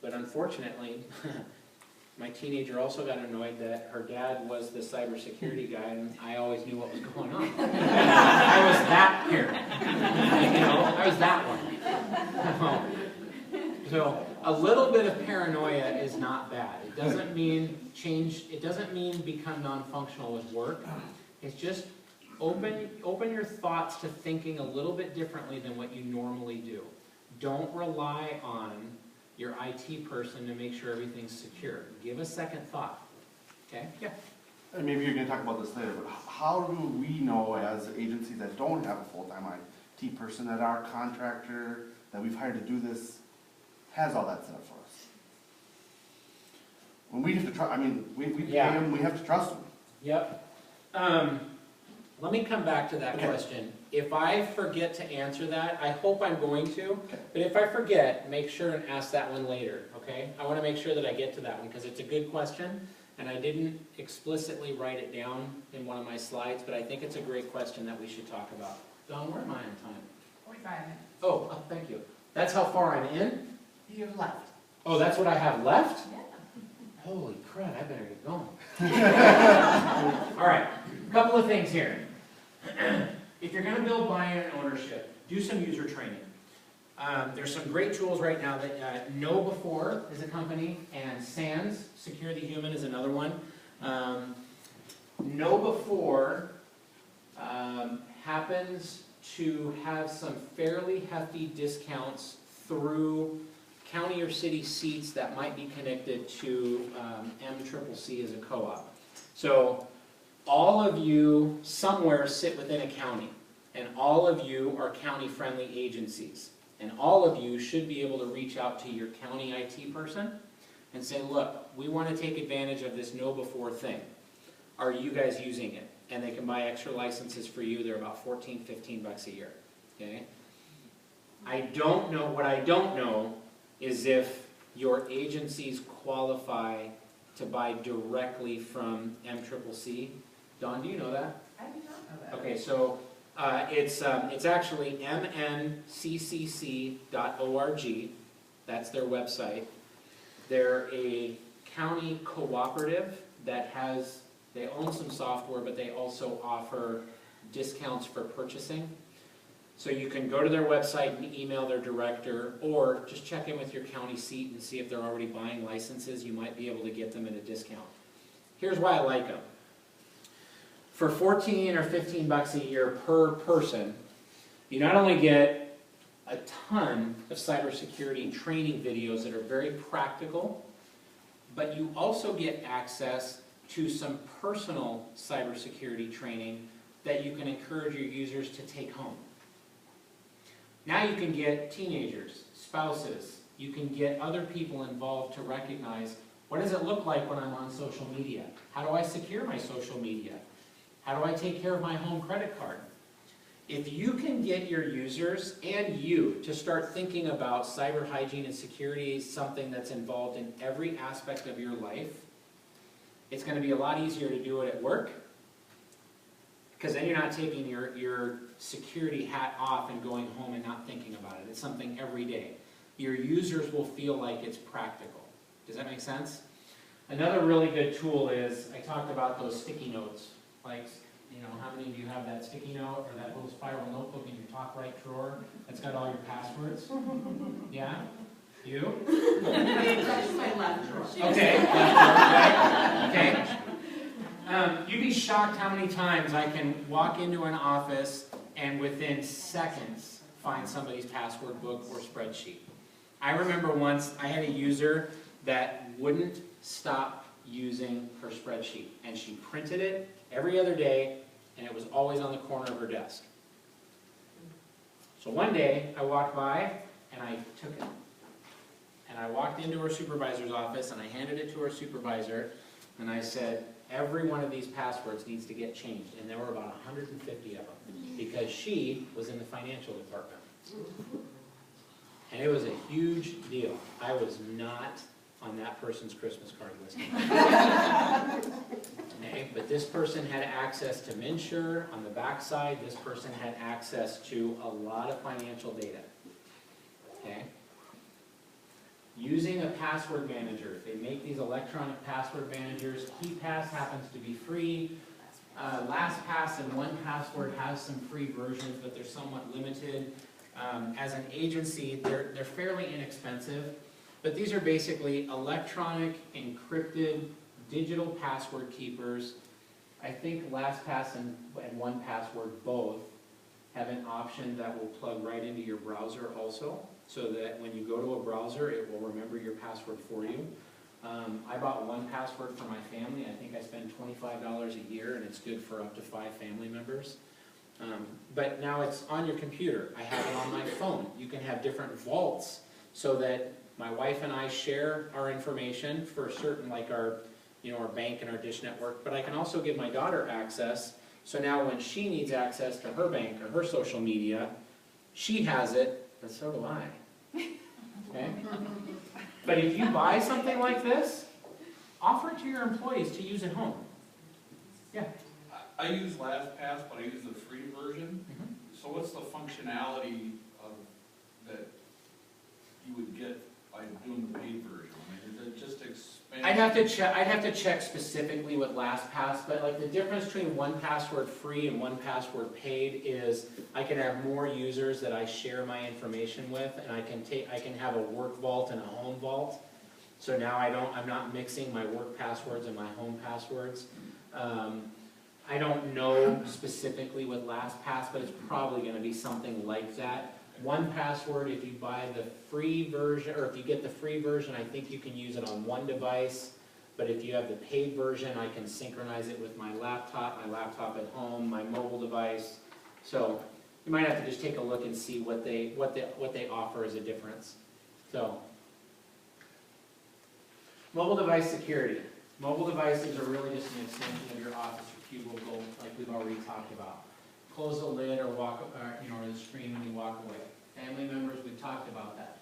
Speaker 2: But unfortunately, my teenager also got annoyed that her dad was the cybersecurity guy, and I always knew what was going on. I was that parent. You know, I was that one. So a little bit of paranoia is not bad. It doesn't mean become non-functional with work. It's just open your thoughts to thinking a little bit differently than what you normally do. Don't rely on your IT person to make sure everything's secure. Give a second thought, okay? Yeah.
Speaker 11: And maybe you're gonna talk about this later, but how do we know as agencies that don't have a full-time IT person that our contractor that we've hired to do this has all that set up for us? When we have to trust, I mean, we pay
Speaker 2: Yeah.
Speaker 11: them, we have to trust them.
Speaker 2: Yep. Let me come back to that
Speaker 11: Okay.
Speaker 2: question. If I forget to answer that, I hope I'm going to, but if I forget, make sure and ask that one later, okay? I want to make sure that I get to that one, because it's a good question, and I didn't explicitly write it down in one of my slides, but I think it's a great question that we should talk about. Don, where am I on time?
Speaker 1: 45 minutes.
Speaker 2: Oh, thank you. That's how far I'm in?
Speaker 1: You have left.
Speaker 2: Oh, that's what I have left?
Speaker 1: Yeah.
Speaker 2: Holy crap, I better get going. All right, a couple of things here. If you're gonna build buy-in and ownership, do some user training. There's some great tools right now that Know Before is a company, and SANS, Secure the Human, is another one. Know Before happens to have some fairly hefty discounts through county or city seats that might be connected to MCCC as a co-op. So all of you somewhere sit within a county, and all of you are county-friendly agencies. And all of you should be able to reach out to your county IT person and say, look, we want to take advantage of this Know Before thing. Are you guys using it? And they can buy extra licenses for you. They're about $14, $15 a year. Okay? What I don't know is if your agencies qualify to buy directly from MCCC. Don, do you know that?
Speaker 1: I did not know that.
Speaker 2: Okay, so it's actually mncccc.org. That's their website. They're a county cooperative that they own some software, but they also offer discounts for purchasing. So you can go to their website and email their director, or just check in with your county seat and see if they're already buying licenses. You might be able to get them at a discount. Here's why I like them. For $14 or $15 a year per person, you not only get a ton of cybersecurity training videos that are very practical, but you also get access to some personal cybersecurity training that you can encourage your users to take home. Now you can get teenagers, spouses, you can get other people involved to recognize, what does it look like when I'm on social media? How do I secure my social media? How do I take care of my home credit card? If you can get your users and you to start thinking about cyber hygiene and security as something that's involved in every aspect of your life, it's going to be a lot easier to do it at work, because then you're not taking your security hat off and going home and not thinking about it. It's something every day. Your users will feel like it's practical. Does that make sense? Another really good tool is, I talked about those sticky notes. Like, you know, how many of you have that sticky note or that little spiral notebook in your top right drawer that's got all your passwords? Yeah? You?
Speaker 7: That's my left drawer.
Speaker 2: Okay, left drawer, right? Okay. You'd be shocked how many times I can walk into an office and within seconds find somebody's password book or spreadsheet. I remember once I had a user that wouldn't stop using her spreadsheet, and she printed it every other day, and it was always on the corner of her desk. So one day I walked by and I took it. And I walked into her supervisor's office and I handed it to her supervisor and I said, every one of these passwords needs to get changed. And there were about 150 of them because she was in the financial department. And it was a huge deal. I was not on that person's Christmas card list. Okay, but this person had access to MNsure on the backside. This person had access to a lot of financial data. Okay? Using a password manager. They make these electronic password managers. KeePass happens to be free. LastPass and 1Password has some free versions, but they're somewhat limited. As an agency, they're fairly inexpensive, but these are basically electronic, encrypted, digital password keepers. I think LastPass and 1Password both have an option that will plug right into your browser also. so that when you go to a browser, it will remember your password for you. I bought 1Password for my family. I think I spend $25 a year, and it's good for up to 5 family members. But now it's on your computer. I have it on my phone. You can have different vaults so that my wife and I share our information for certain, like our bank and our Dish Network, but I can also give my daughter access. So now when she needs access to her bank or her social media, she has it, but so do I. Okay? But if you buy something like this, offer it to your employees to use at home. Yeah.
Speaker 12: I use LastPass, but I use the free version.
Speaker 2: Mhm.
Speaker 12: So what's the functionality of, that you would get by doing the paid version? I mean, is it just expand?
Speaker 2: I'd have to check specifically with LastPass, but like the difference between 1Password free and 1Password paid is I can have more users that I share my information with, and I can have a work vault and a home vault. So now I'm not mixing my work passwords and my home passwords. I don't know specifically with LastPass, but it's probably going to be something like that. 1Password, if you buy the free version, or if you get the free version, I think you can use it on one device. But if you have the paid version, I can synchronize it with my laptop at home, my mobile device. So you might have to just take a look and see what they offer as a difference. So mobile device security. Mobile devices are really just an extension of your office or cubicle, like we've already talked about. Close the lid or or the screen when you walk away. Family members, we've talked about that.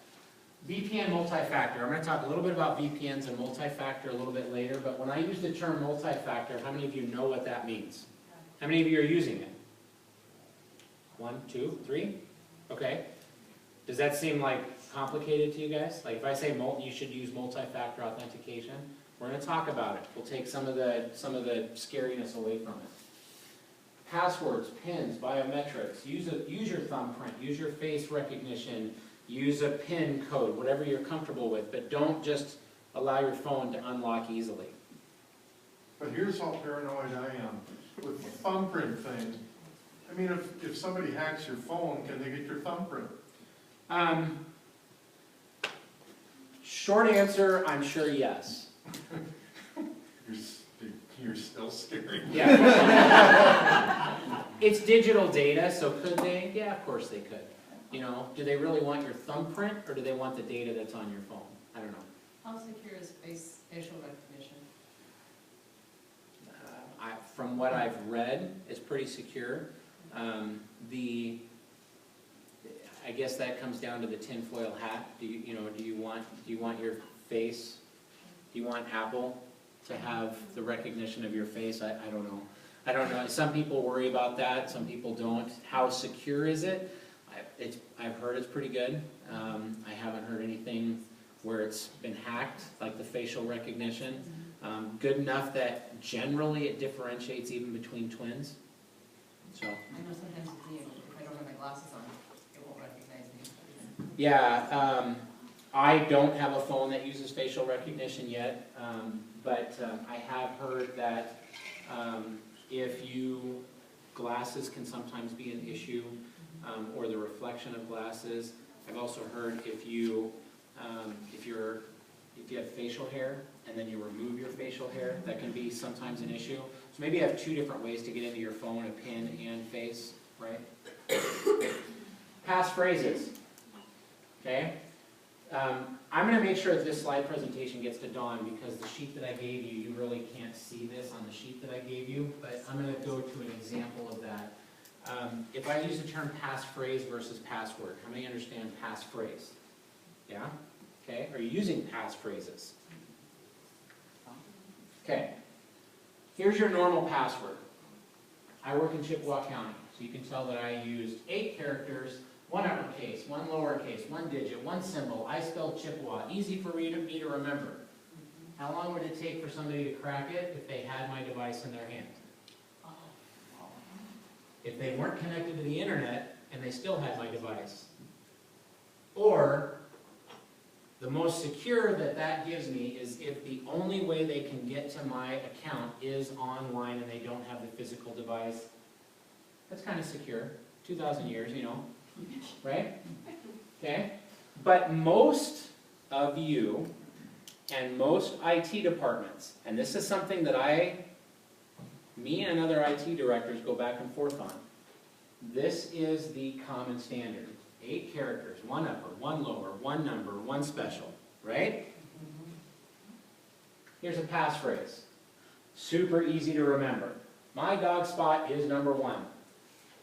Speaker 2: VPN multi-factor. I'm going to talk a little bit about VPNs and multi-factor a little bit later, but when I use the term multi-factor, how many of you know what that means? How many of you are using it? 1, 2, 3? Okay. Does that seem like complicated to you guys? Like if I say you should use multi-factor authentication, we're going to talk about it. We'll take some of the scariness away from it. Passwords, PINs, biometrics, use your thumbprint, use your face recognition, use a PIN code, whatever you're comfortable with, but don't just allow your phone to unlock easily.
Speaker 6: But here's how paranoid I am with the thumbprint thing. I mean, if somebody hacks your phone, can they get your thumbprint?
Speaker 2: Short answer, I'm sure yes.
Speaker 6: You're still scaring me.
Speaker 2: Yeah. It's digital data, so could they? Yeah, of course they could. Do they really want your thumbprint, or do they want the data that's on your phone? I don't know.
Speaker 7: How secure is facial recognition?
Speaker 2: From what I've read, it's pretty secure. I guess that comes down to the tinfoil hat. Do you want your face? Do you want Apple to have the recognition of your face? I don't know. I don't know. Some people worry about that. Some people don't. How secure is it? I've heard it's pretty good. I haven't heard anything where it's been hacked, like the facial recognition. Good enough that generally it differentiates even between twins. So.
Speaker 7: I know sometimes if I don't have my glasses on, it won't recognize me.
Speaker 2: Yeah, I don't have a phone that uses facial recognition yet, but I have heard that glasses can sometimes be an issue, or the reflection of glasses. I've also heard if you have facial hair and then you remove your facial hair, that can be sometimes an issue. So maybe you have 2 different ways to get into your phone, a PIN and face, right? Passphrases, okay? I'm going to make sure that this slide presentation gets to Dawn, because the sheet that I gave you, you really can't see this on the sheet that I gave you, but I'm going to go to an example of that. If I use the term passphrase versus password, how many understand passphrase? Yeah? Okay, are you using passphrases? Okay, here's your normal password. I work in Chippewa County, so you can tell that I used 8 characters, 1 uppercase, 1 lowercase, 1 digit, 1 symbol. I spelled Chippewa, easy for me to remember. How long would it take for somebody to crack it if they had my device in their hand? If they weren't connected to the internet and they still had my device. Or, the most secure that gives me is if the only way they can get to my account is online and they don't have the physical device. That's kind of secure. 2,000 years, right? Okay? But most of you and most IT departments, and this is something that me and other IT directors go back and forth on. This is the common standard. 8 characters, 1 upper, 1 lower, 1 number, 1 special, right? Here's a passphrase. Super easy to remember. My dog spot is number 1.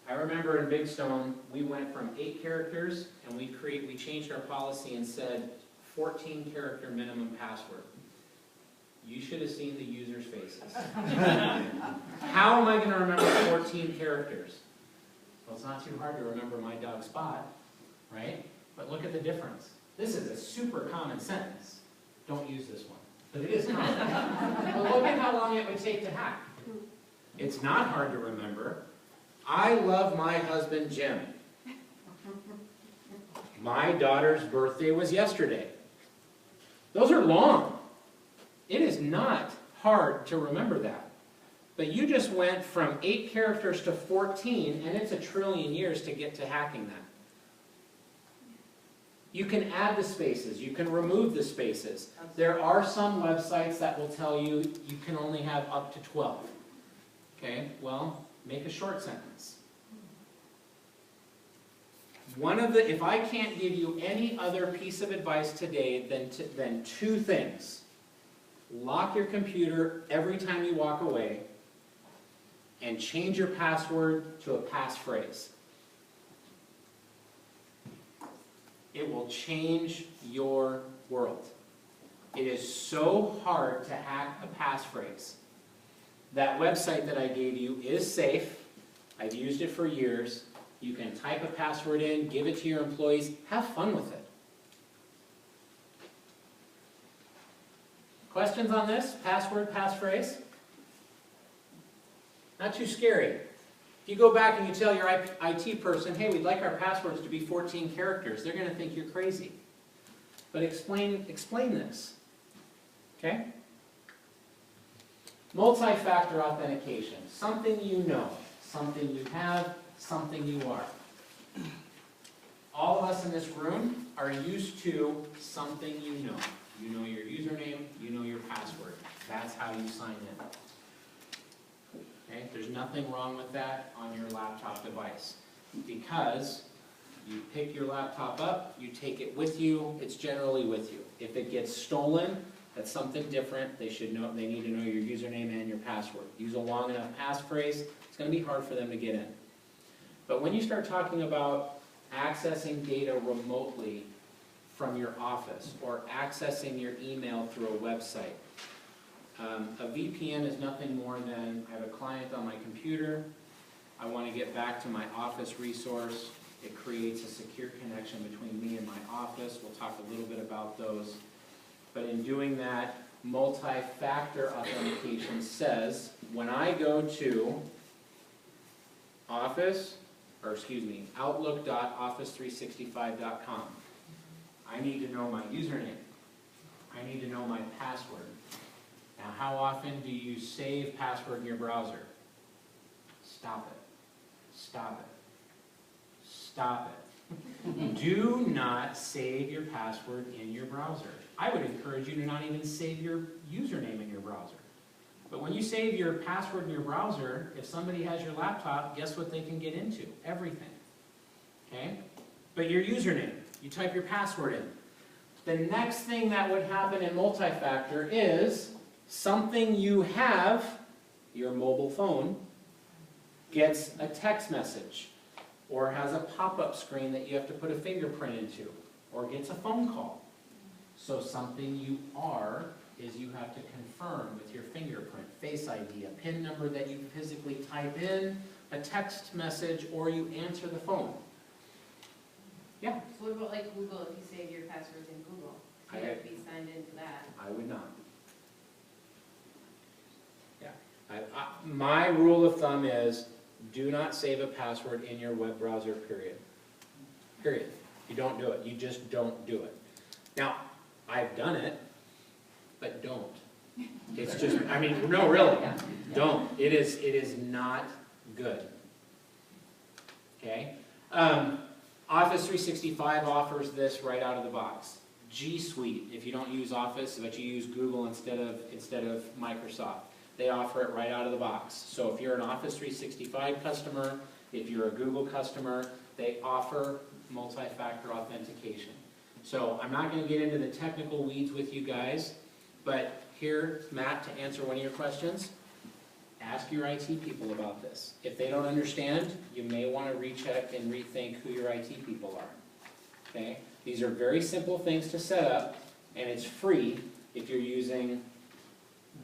Speaker 2: I remember in Big Stone, we went from 8 characters and we changed our policy and said 14 character minimum password. You should have seen the users' faces. How am I going to remember 14 characters? Well, it's not too hard to remember my dog spot, right? But look at the difference. This is a super common sentence. Don't use this one, but it is common. But look at how long it would take to hack. It's not hard to remember. I love my husband, Jim. My daughter's birthday was yesterday. Those are long. It is not hard to remember that. But you just went from 8 characters to 14, and it's a trillion years to get to hacking that. You can add the spaces. You can remove the spaces. There are some websites that will tell you you can only have up to 12. Okay, well, make a short sentence. If I can't give you any other piece of advice today than 2 things. Lock your computer every time you walk away, and change your password to a passphrase. It will change your world. It is so hard to hack a passphrase. That website that I gave you is safe. I've used it for years. You can type a password in, give it to your employees, have fun with it. Questions on this? Password, passphrase? Not too scary. If you go back and you tell your IT person, hey, we'd like our passwords to be 14 characters, they're going to think you're crazy. But explain this. Okay? Multi-factor authentication. Something you know, something you have, something you are. All of us in this room are used to something you know. You know your username, you know your password. That's how you sign in. Okay? There's nothing wrong with that on your laptop device. Because you pick your laptop up, you take it with you, it's generally with you. If it gets stolen, that's something different. They need to know your username and your password. Use a long enough passphrase, it's going to be hard for them to get in. But when you start talking about accessing data remotely from your office or accessing your email through a website, a VPN is nothing more than I have a client on my computer, I want to get back to my office resource, it creates a secure connection between me and my office. We'll talk a little bit about those. But in doing that, multi-factor authentication says, when I go to Outlook.office365.com, I need to know my username. I need to know my password. Now, how often do you save password in your browser? Stop it. Stop it. Stop it. Do not save your password in your browser. I would encourage you to not even save your username in your browser. But when you save your password in your browser, if somebody has your laptop, guess what they can get into? Everything. Okay? But your username, you type your password in. The next thing that would happen in multi-factor is something you have, your mobile phone, gets a text message or has a pop-up screen that you have to put a fingerprint into or gets a phone call. So something you are is you have to confirm with your fingerprint, Face ID, a PIN number that you physically type in, a text message, or you answer the phone. Yeah?
Speaker 7: So what about like Google, if you save your passwords in Google? You have to be signed into that.
Speaker 2: I would not. Yeah. My rule of thumb is do not save a password in your web browser, period. Period. You don't do it. You just don't do it. Now, I've done it, but don't. It's just, I mean, no, really, don't. It is not good. Okay? Office 365 offers this right out of the box. G Suite, if you don't use Office, but you use Google instead of Microsoft, they offer it right out of the box. So if you're an Office 365 customer, if you're a Google customer, they offer multi-factor authentication. So I'm not going to get into the technical weeds with you guys, but here, Matt, to answer one of your questions, ask your IT people about this. If they don't understand, you may want to recheck and rethink who your IT people are. Okay? These are very simple things to set up, and it's free if you're using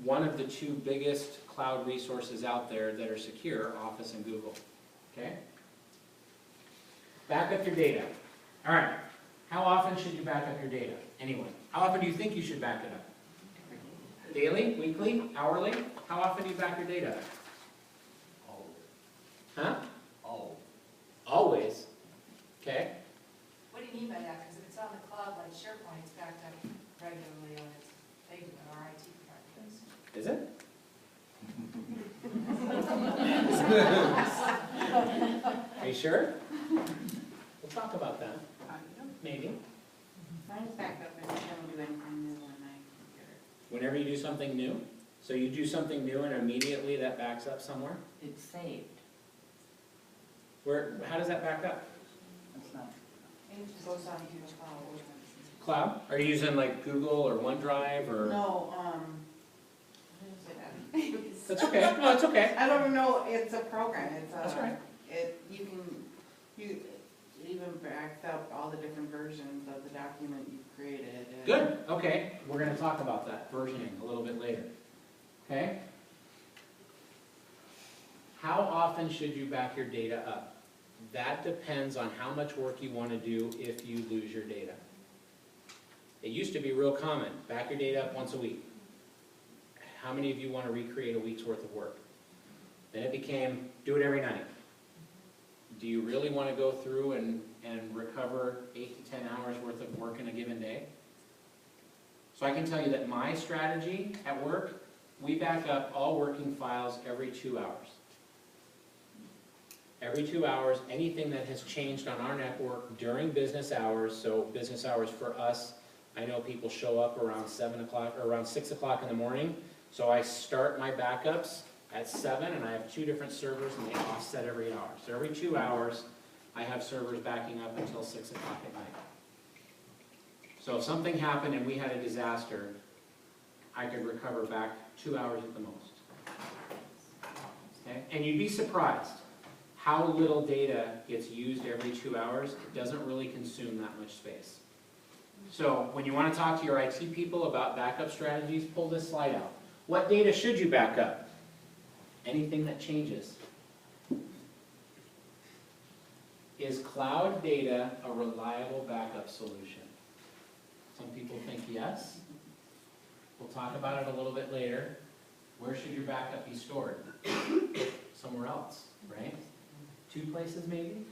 Speaker 2: one of the two biggest cloud resources out there that are secure, Office and Google. Okay? Back up your data. All right. How often should you back up your data? Anyone? How often do you think you should back it up? Daily? Weekly? Hourly? How often do you back your data up? Huh? Always. Okay?
Speaker 5: What do you mean by that? Because if it's on the cloud like SharePoint, it's backed up regularly on its, they do it, our IT department does.
Speaker 2: Is it? Are you sure? We'll talk about that. Maybe.
Speaker 3: Mine's backed up and I don't do anything new on my computer.
Speaker 2: Whenever you do something new? So you do something new and immediately that backs up somewhere?
Speaker 3: It's saved.
Speaker 2: Where? How does that back up?
Speaker 3: It's not. It goes on to the cloud.
Speaker 2: Cloud? Are you using like Google or OneDrive or?
Speaker 3: No,
Speaker 2: That's okay. No, it's okay.
Speaker 3: I don't know, it's a program, it's a.
Speaker 2: That's right.
Speaker 3: You even backed up all the different versions of the document you've created. And
Speaker 2: Good. Okay. We're going to talk about that versioning a little bit later. Okay? How often should you back your data up? That depends on how much work you want to do if you lose your data. It used to be real common. Back your data up once a week. How many of you want to recreate a week's worth of work? Then it became, do it every night. Do you really want to go through and recover 8 to 10 hours worth of work in a given day? So I can tell you that my strategy at work, we back up all working files every 2 hours. Every 2 hours, anything that has changed on our network during business hours, so business hours for us, I know people show up around 7 o'clock or around 6 o'clock in the morning, so I start my backups at 7 and I have 2 different servers and they offset every hour. So every 2 hours, I have servers backing up until 6 o'clock at night. So if something happened and we had a disaster, I could recover back 2 hours at the most. Okay? And you'd be surprised how little data gets used every 2 hours. It doesn't really consume that much space. So when you want to talk to your IT people about backup strategies, pull this slide out. What data should you back up? Anything that changes. Is cloud data a reliable backup solution? Some people think yes. We'll talk about it a little bit later. Where should your backup be stored? Somewhere else, right? 2 places maybe?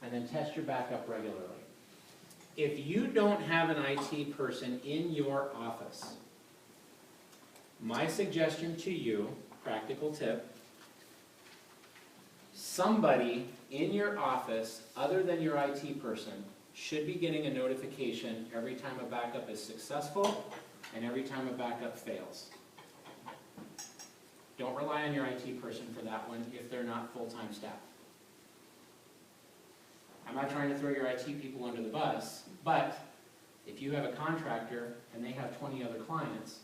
Speaker 2: And then test your backup regularly. If you don't have an IT person in your office, my suggestion to you, practical tip, somebody in your office other than your IT person should be getting a notification every time a backup is successful and every time a backup fails. Don't rely on your IT person for that one if they're not full-time staff. I'm not trying to throw your IT people under the bus, but if you have a contractor and they have 20 other clients,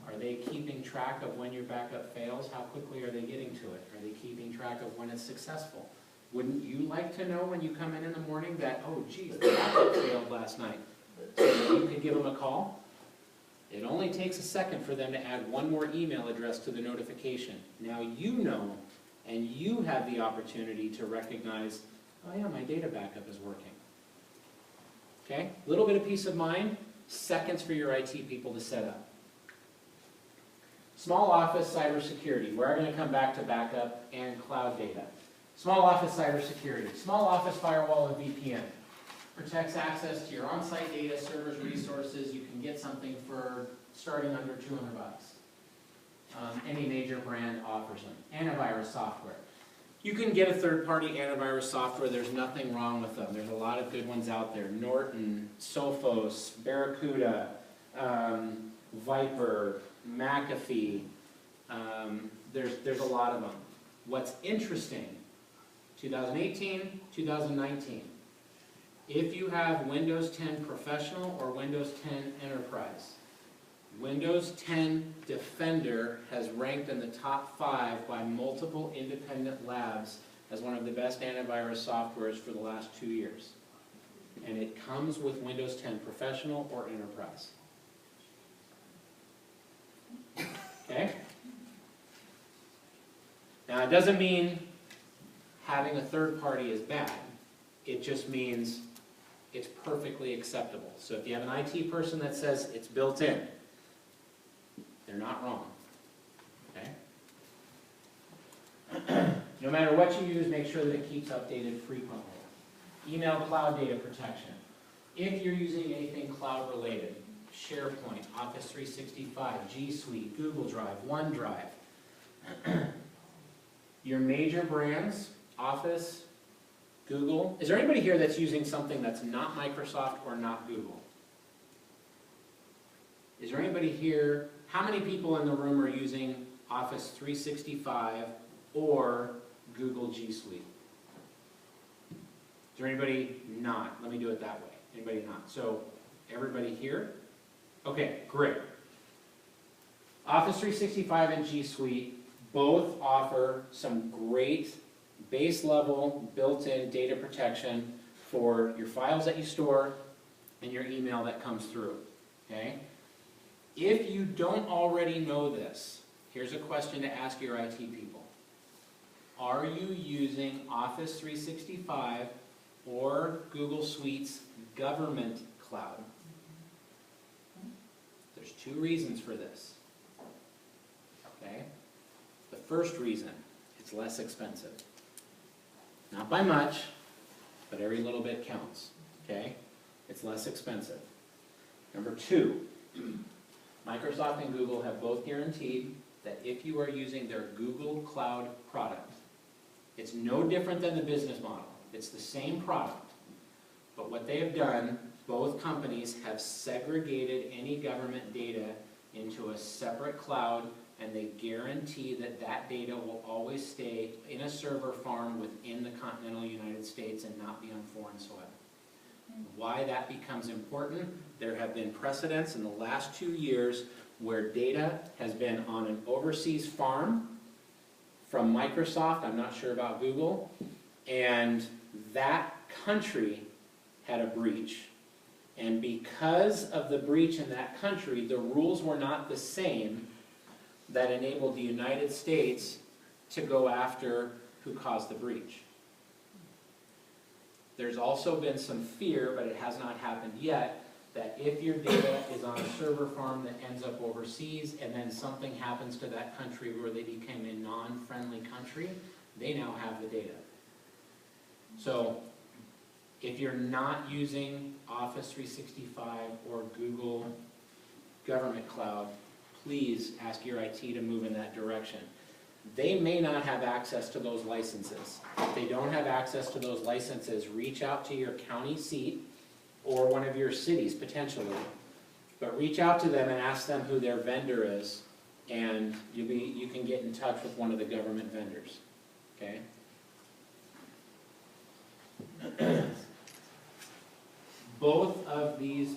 Speaker 2: are they keeping track of when your backup fails? How quickly are they getting to it? Are they keeping track of when it's successful? Wouldn't you like to know when you come in the morning that, oh geez, the backup failed last night? So that you could give them a call? It only takes a second for them to add one more email address to the notification. Now you know, and you have the opportunity to recognize, oh yeah, my data backup is working. Okay? A little bit of peace of mind, seconds for your IT people to set up. Small office cybersecurity. We're going to come back to backup and cloud data. Small office cybersecurity. Small office firewall and VPN. Protects access to your on-site data, servers, resources. You can get something for starting under $200. Any major brand offers them. Antivirus software. You can get a third-party antivirus software, there's nothing wrong with them. There's a lot of good ones out there. Norton, Sophos, Barracuda, Viper, McAfee, there's a lot of them. What's interesting, 2018, 2019, if you have Windows 10 Professional or Windows 10 Enterprise, Windows 10 Defender has ranked in the top 5 by multiple independent labs as one of the best antivirus softwares for the last 2 years. And it comes with Windows 10 Professional or Enterprise. Okay? Now, it doesn't mean having a third party is bad. It just means it's perfectly acceptable. So if you have an IT person that says it's built in, they're not wrong. Okay? No matter what you use, make sure that it keeps updated frequently. Email cloud data protection. If you're using anything cloud related, SharePoint, Office 365, G Suite, Google Drive, OneDrive, your major brands, Office, Google. Is there anybody here that's using something that's not Microsoft or not Google? Is there anybody here, how many people in the room are using Office 365 or Google G Suite? Is there anybody not? Let me do it that way. Anybody not? So, everybody here? Okay, great. Office 365 and G Suite both offer some great base level built-in data protection for your files that you store and your email that comes through. Okay? If you don't already know this, here's a question to ask your IT people. Are you using Office 365 or Google Suite's government cloud? There's 2 reasons for this. Okay? The first reason, it's less expensive. Not by much, but every little bit counts. Okay? It's less expensive. Number 2, Microsoft and Google have both guaranteed that if you are using their Google Cloud product, it's no different than the business model. It's the same product. But what they have done, both companies have segregated any government data into a separate cloud, and they guarantee that that data will always stay in a server farm within the continental United States and not be on foreign soil. Why that becomes important, there have been precedents in the last 2 years where data has been on an overseas farm from Microsoft, I'm not sure about Google, and that country had a breach. And because of the breach in that country, the rules were not the same that enabled the United States to go after who caused the breach. There's also been some fear, but it has not happened yet, that if your data is on a server farm that ends up overseas and then something happens to that country where they became a non-friendly country, they now have the data. So if you're not using Office 365 or Google Government Cloud, please ask your IT to move in that direction. They may not have access to those licenses. If they don't have access to those licenses, reach out to your county seat or one of your cities, potentially. But reach out to them and ask them who their vendor is, and you can get in touch with one of the government vendors. Okay? Both of these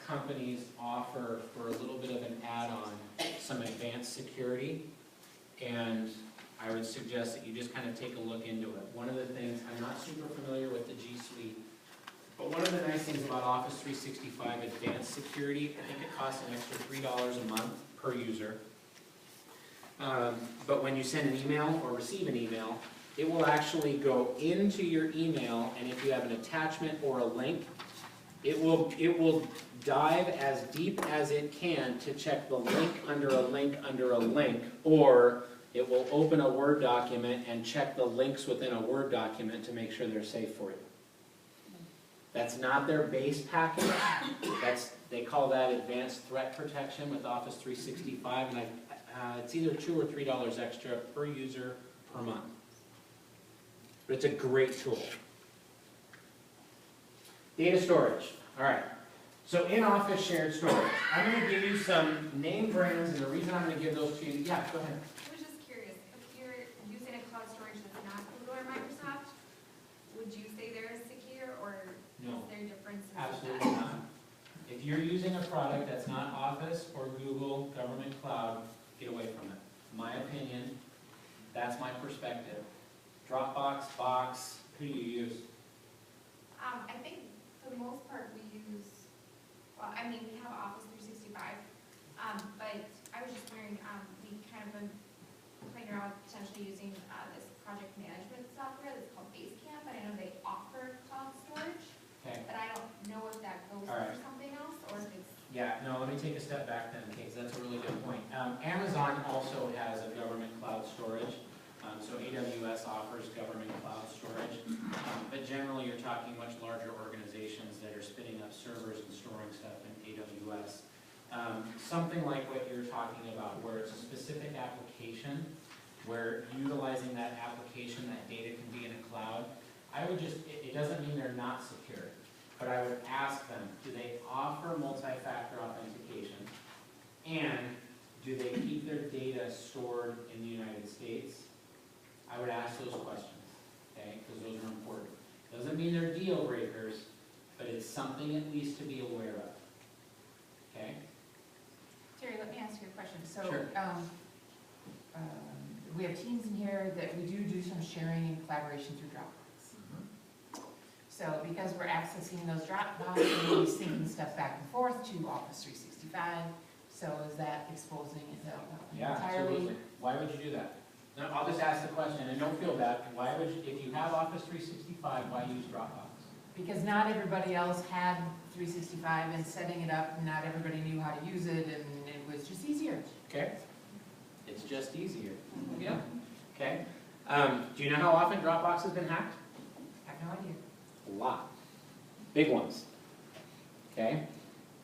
Speaker 2: companies offer, for a little bit of an add-on, some advanced security, and I would suggest that you just kind of take a look into it. One of the things, I'm not super familiar with the G Suite, but one of the nice things about Office 365 Advanced Security, I think it costs an extra $3 a month per user. But when you send an email or receive an email, it will actually go into your email, and if you have an attachment or a link, it will dive as deep as it can to check the link under a link under a link, or it will open a Word document and check the links within a Word document to make sure they're safe for you. That's not their base package. They call that Advanced Threat Protection with Office 365, and it's either $2 or $3 extra per user per month. but it's a great tool. Data storage, all right. So in-office shared storage, I'm gonna give you some name brands, and the reason I'm gonna give those to you, yeah, go ahead.
Speaker 13: I was just curious, if you're using a cloud storage that's not Google or Microsoft, would you say they're secure, or
Speaker 2: No.
Speaker 13: is there differences in
Speaker 2: Absolutely
Speaker 13: that?
Speaker 2: not. If you're using a product that's not Office or Google Government Cloud, get away from it. My opinion, that's my perspective. Dropbox, Box, who do you use?
Speaker 13: I think for the most part, we use, well, I mean, we have Office 365, but I was just wondering, we kind of been playing around with potentially using this project management software that's called Basecamp, and I know they offer cloud storage,
Speaker 2: Okay.
Speaker 13: but I don't know if that goes
Speaker 2: All right.
Speaker 13: for something else, or if it's,
Speaker 2: Yeah, no, let me take a step back then, Kate, 'cause that's a really good point. Amazon also has a government cloud storage. So AWS offers government cloud storage, but generally you're talking much larger organizations that are spinning up servers and storing stuff in AWS. Something like what you're talking about, where it's a specific application, where utilizing that application, that data can be in a cloud, I would just, it doesn't mean they're not secure, but I would ask them, do they offer multi-factor authentication? And do they keep their data stored in the United States? I would ask those questions, okay, because those are important. Doesn't mean they're deal breakers, but it's something at least to be aware of, okay?
Speaker 1: Terry, let me ask you a question. So,
Speaker 2: Sure.
Speaker 1: We have teams in here that we do some sharing and collaboration through Dropbox. So because we're accessing those Dropbox, we're maybe syncing stuff back and forth to Office 365, so is that exposing it
Speaker 2: Yeah,
Speaker 1: entirely?
Speaker 2: absolutely. Why would you do that? No, I'll just ask the question, and don't feel bad. Why would you, if you have Office 365, why use Dropbox?
Speaker 1: Because not everybody else had 365 and setting it up, and not everybody knew how to use it, and it was just easier.
Speaker 2: Okay? It's just easier. Yeah. Okay? Do you know how often Dropbox has been hacked?
Speaker 1: I have no idea.
Speaker 2: A lot. Big ones. Okay?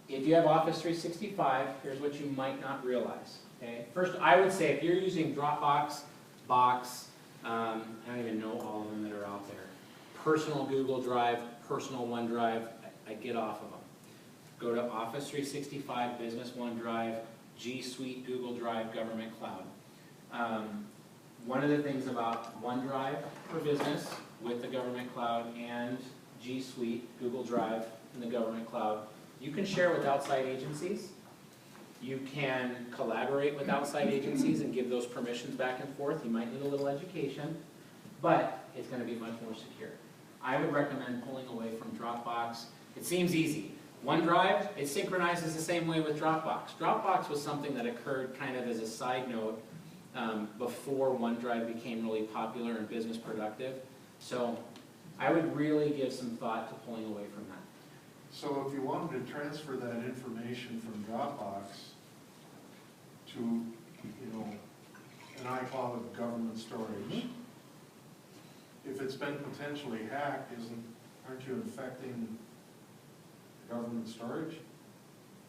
Speaker 2: If you have Office 365, here's what you might not realize. Okay? First, I would say if you're using Dropbox, Box, I don't even know all of them that are out there. Personal Google Drive, personal OneDrive, I get off of them. Go to Office 365, Business OneDrive, G Suite, Google Drive, Government Cloud. One of the things about OneDrive for Business with the Government Cloud and G Suite, Google Drive, and the Government Cloud, you can share with outside agencies. You can collaborate with outside agencies and give those permissions back and forth. You might need a little education, but it's going to be much more secure. I would recommend pulling away from Dropbox. It seems easy. OneDrive, it synchronizes the same way with Dropbox. Dropbox was something that occurred kind of as a side note before OneDrive became really popular and business productive. So I would really give some thought to pulling away from that.
Speaker 6: So if you wanted to transfer that information from Dropbox to, you know, an iCloud government storage, if it's been potentially hacked, aren't you infecting government storage?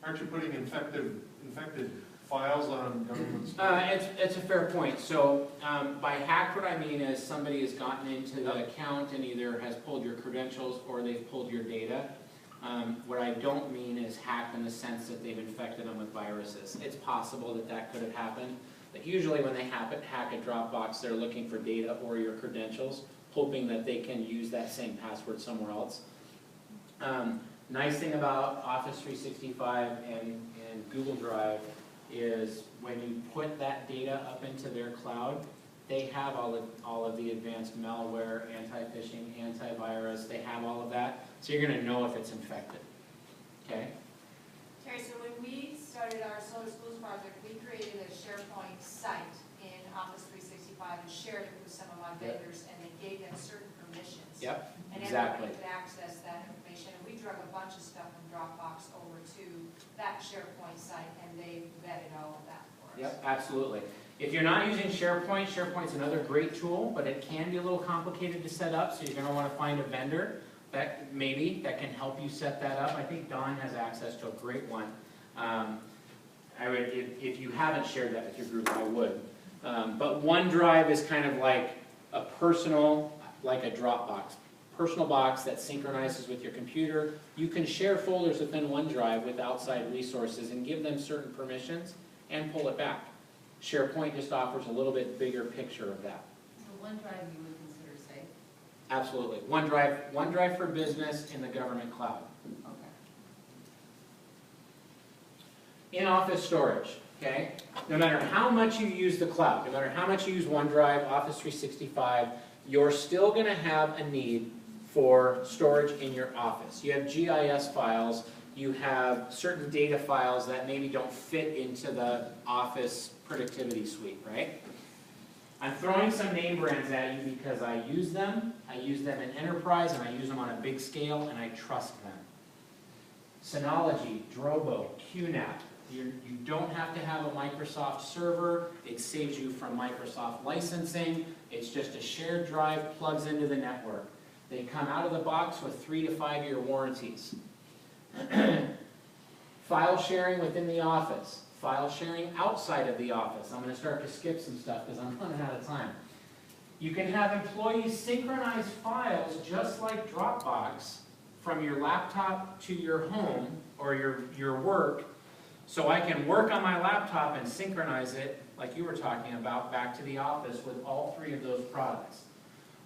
Speaker 6: Aren't you putting infected files on government storage?
Speaker 2: It's a fair point. So by hack, what I mean is somebody has gotten into the account and either has pulled your credentials or they've pulled your data. What I don't mean is hacked in the sense that they've infected them with viruses. It's possible that that could have happened, but usually when they hack a Dropbox, they're looking for data or your credentials, hoping that they can use that same password somewhere else. Nice thing about Office 365 and Google Drive is when you put that data up into their cloud, they have all of the advanced malware, anti-phishing, antivirus, they have all of that, so you're going to know if it's infected. Okay?
Speaker 5: Terry, so when we started our Solar Schools project, we created a SharePoint site in Office 365 and shared it with some of my vendors, and they gave them certain permissions.
Speaker 2: Yep,
Speaker 5: And
Speaker 2: exactly.
Speaker 5: everybody could access that information, and we drug a bunch of stuff from Dropbox over to that SharePoint site, and they vetted all of that for us.
Speaker 2: Yep, absolutely. If you're not using SharePoint, SharePoint's another great tool, but it can be a little complicated to set up, so you're going to want to find a vendor that can help you set that up. I think Dawn has access to a great one. I would, if you haven't shared that with your group, I would. But OneDrive is kind of like a personal, like a Dropbox. Personal box that synchronizes with your computer. You can share folders within OneDrive with outside resources and give them certain permissions and pull it back. SharePoint just offers a little bit bigger picture of that.
Speaker 7: So OneDrive you would consider safe?
Speaker 2: Absolutely. OneDrive for business in the government cloud.
Speaker 7: Okay.
Speaker 2: In-office storage, okay? No matter how much you use the cloud, no matter how much you use OneDrive, Office 365, you're still going to have a need for storage in your office. You have GIS files, you have certain data files that maybe don't fit into the Office productivity suite, right? I'm throwing some name brands at you because I use them in enterprise, and I use them on a big scale, and I trust them. Synology, Drobo, QNAP. You don't have to have a Microsoft server. It saves you from Microsoft licensing. It's just a shared drive, plugs into the network. They come out of the box with 3 to 5 year warranties. File sharing within the office. File sharing outside of the office. I'm going to start to skip some stuff because I'm running out of time. You can have employees synchronize files just like Dropbox from your laptop to your home or your work. So I can work on my laptop and synchronize it, like you were talking about, back to the office with all 3 of those products.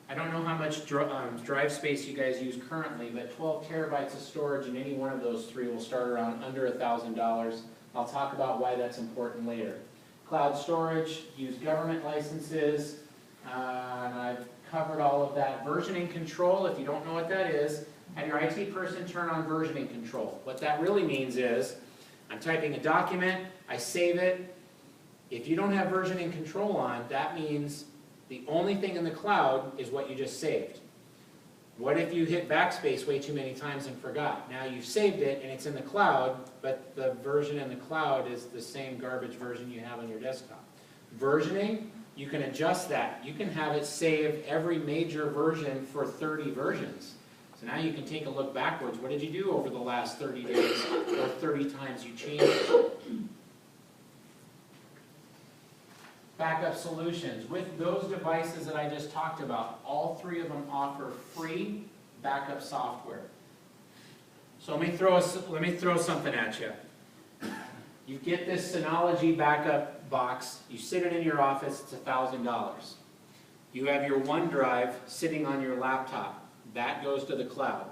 Speaker 2: I don't know how much drive space you guys use currently, but 12 terabytes of storage in any one of those 3 will start around under $1,000. I'll talk about why that's important later. Cloud storage, use government licenses, and I've covered all of that. Versioning control, if you don't know what that is, have your IT person turn on versioning control. What that really means is, I'm typing a document, I save it. If you don't have versioning control on, that means the only thing in the cloud is what you just saved. What if you hit backspace way too many times and forgot? Now you've saved it and it's in the cloud, but the version in the cloud is the same garbage version you have on your desktop. Versioning, you can adjust that. You can have it save every major version for 30 versions. So now you can take a look backwards. What did you do over the last 30 days or 30 times you changed it? Backup solutions. With those devices that I just talked about, all 3 of them offer free backup software. So let me throw something at you. You get this Synology backup box, you sit it in your office, it's $1,000. You have your OneDrive sitting on your laptop. That goes to the cloud.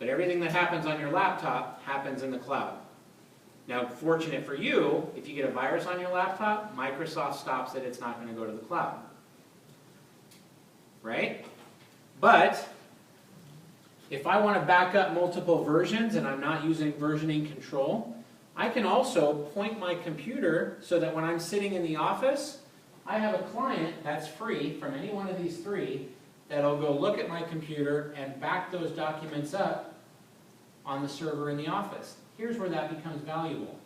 Speaker 2: But everything that happens on your laptop happens in the cloud. Now, fortunate for you, if you get a virus on your laptop, Microsoft stops it, it's not going to go to the cloud. Right? But, if I want to back up multiple versions and I'm not using versioning control, I can also point my computer so that when I'm sitting in the office, I have a client that's free from any one of these 3 that'll go look at my computer and back those documents up on the server in the office. Here's where that becomes valuable.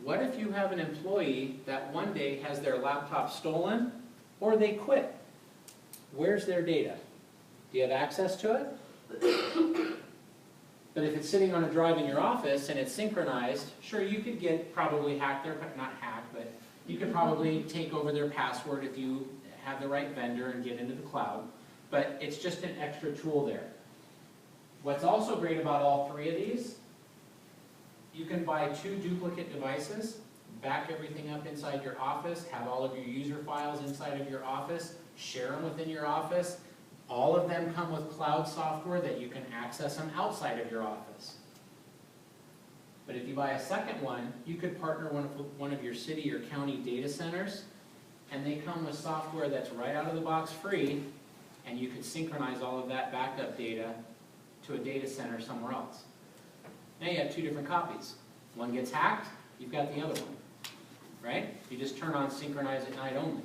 Speaker 2: What if you have an employee that one day has their laptop stolen or they quit? Where's their data? Do you have access to it? But if it's sitting on a drive in your office and it's synchronized, sure, you could probably hack their, not hack, but you could probably take over their password if you have the right vendor and get into the cloud. But it's just an extra tool there. What's also great about all 3 of these, you can buy 2 duplicate devices, back everything up inside your office, have all of your user files inside of your office, share them within your office. All of them come with cloud software that you can access them outside of your office. But if you buy a second one, you could partner one of your city or county data centers, and they come with software that's right out of the box free, and you can synchronize all of that backup data to a data center somewhere else. Now you have 2 different copies. One gets hacked, you've got the other one, right? You just turn on synchronize at night only.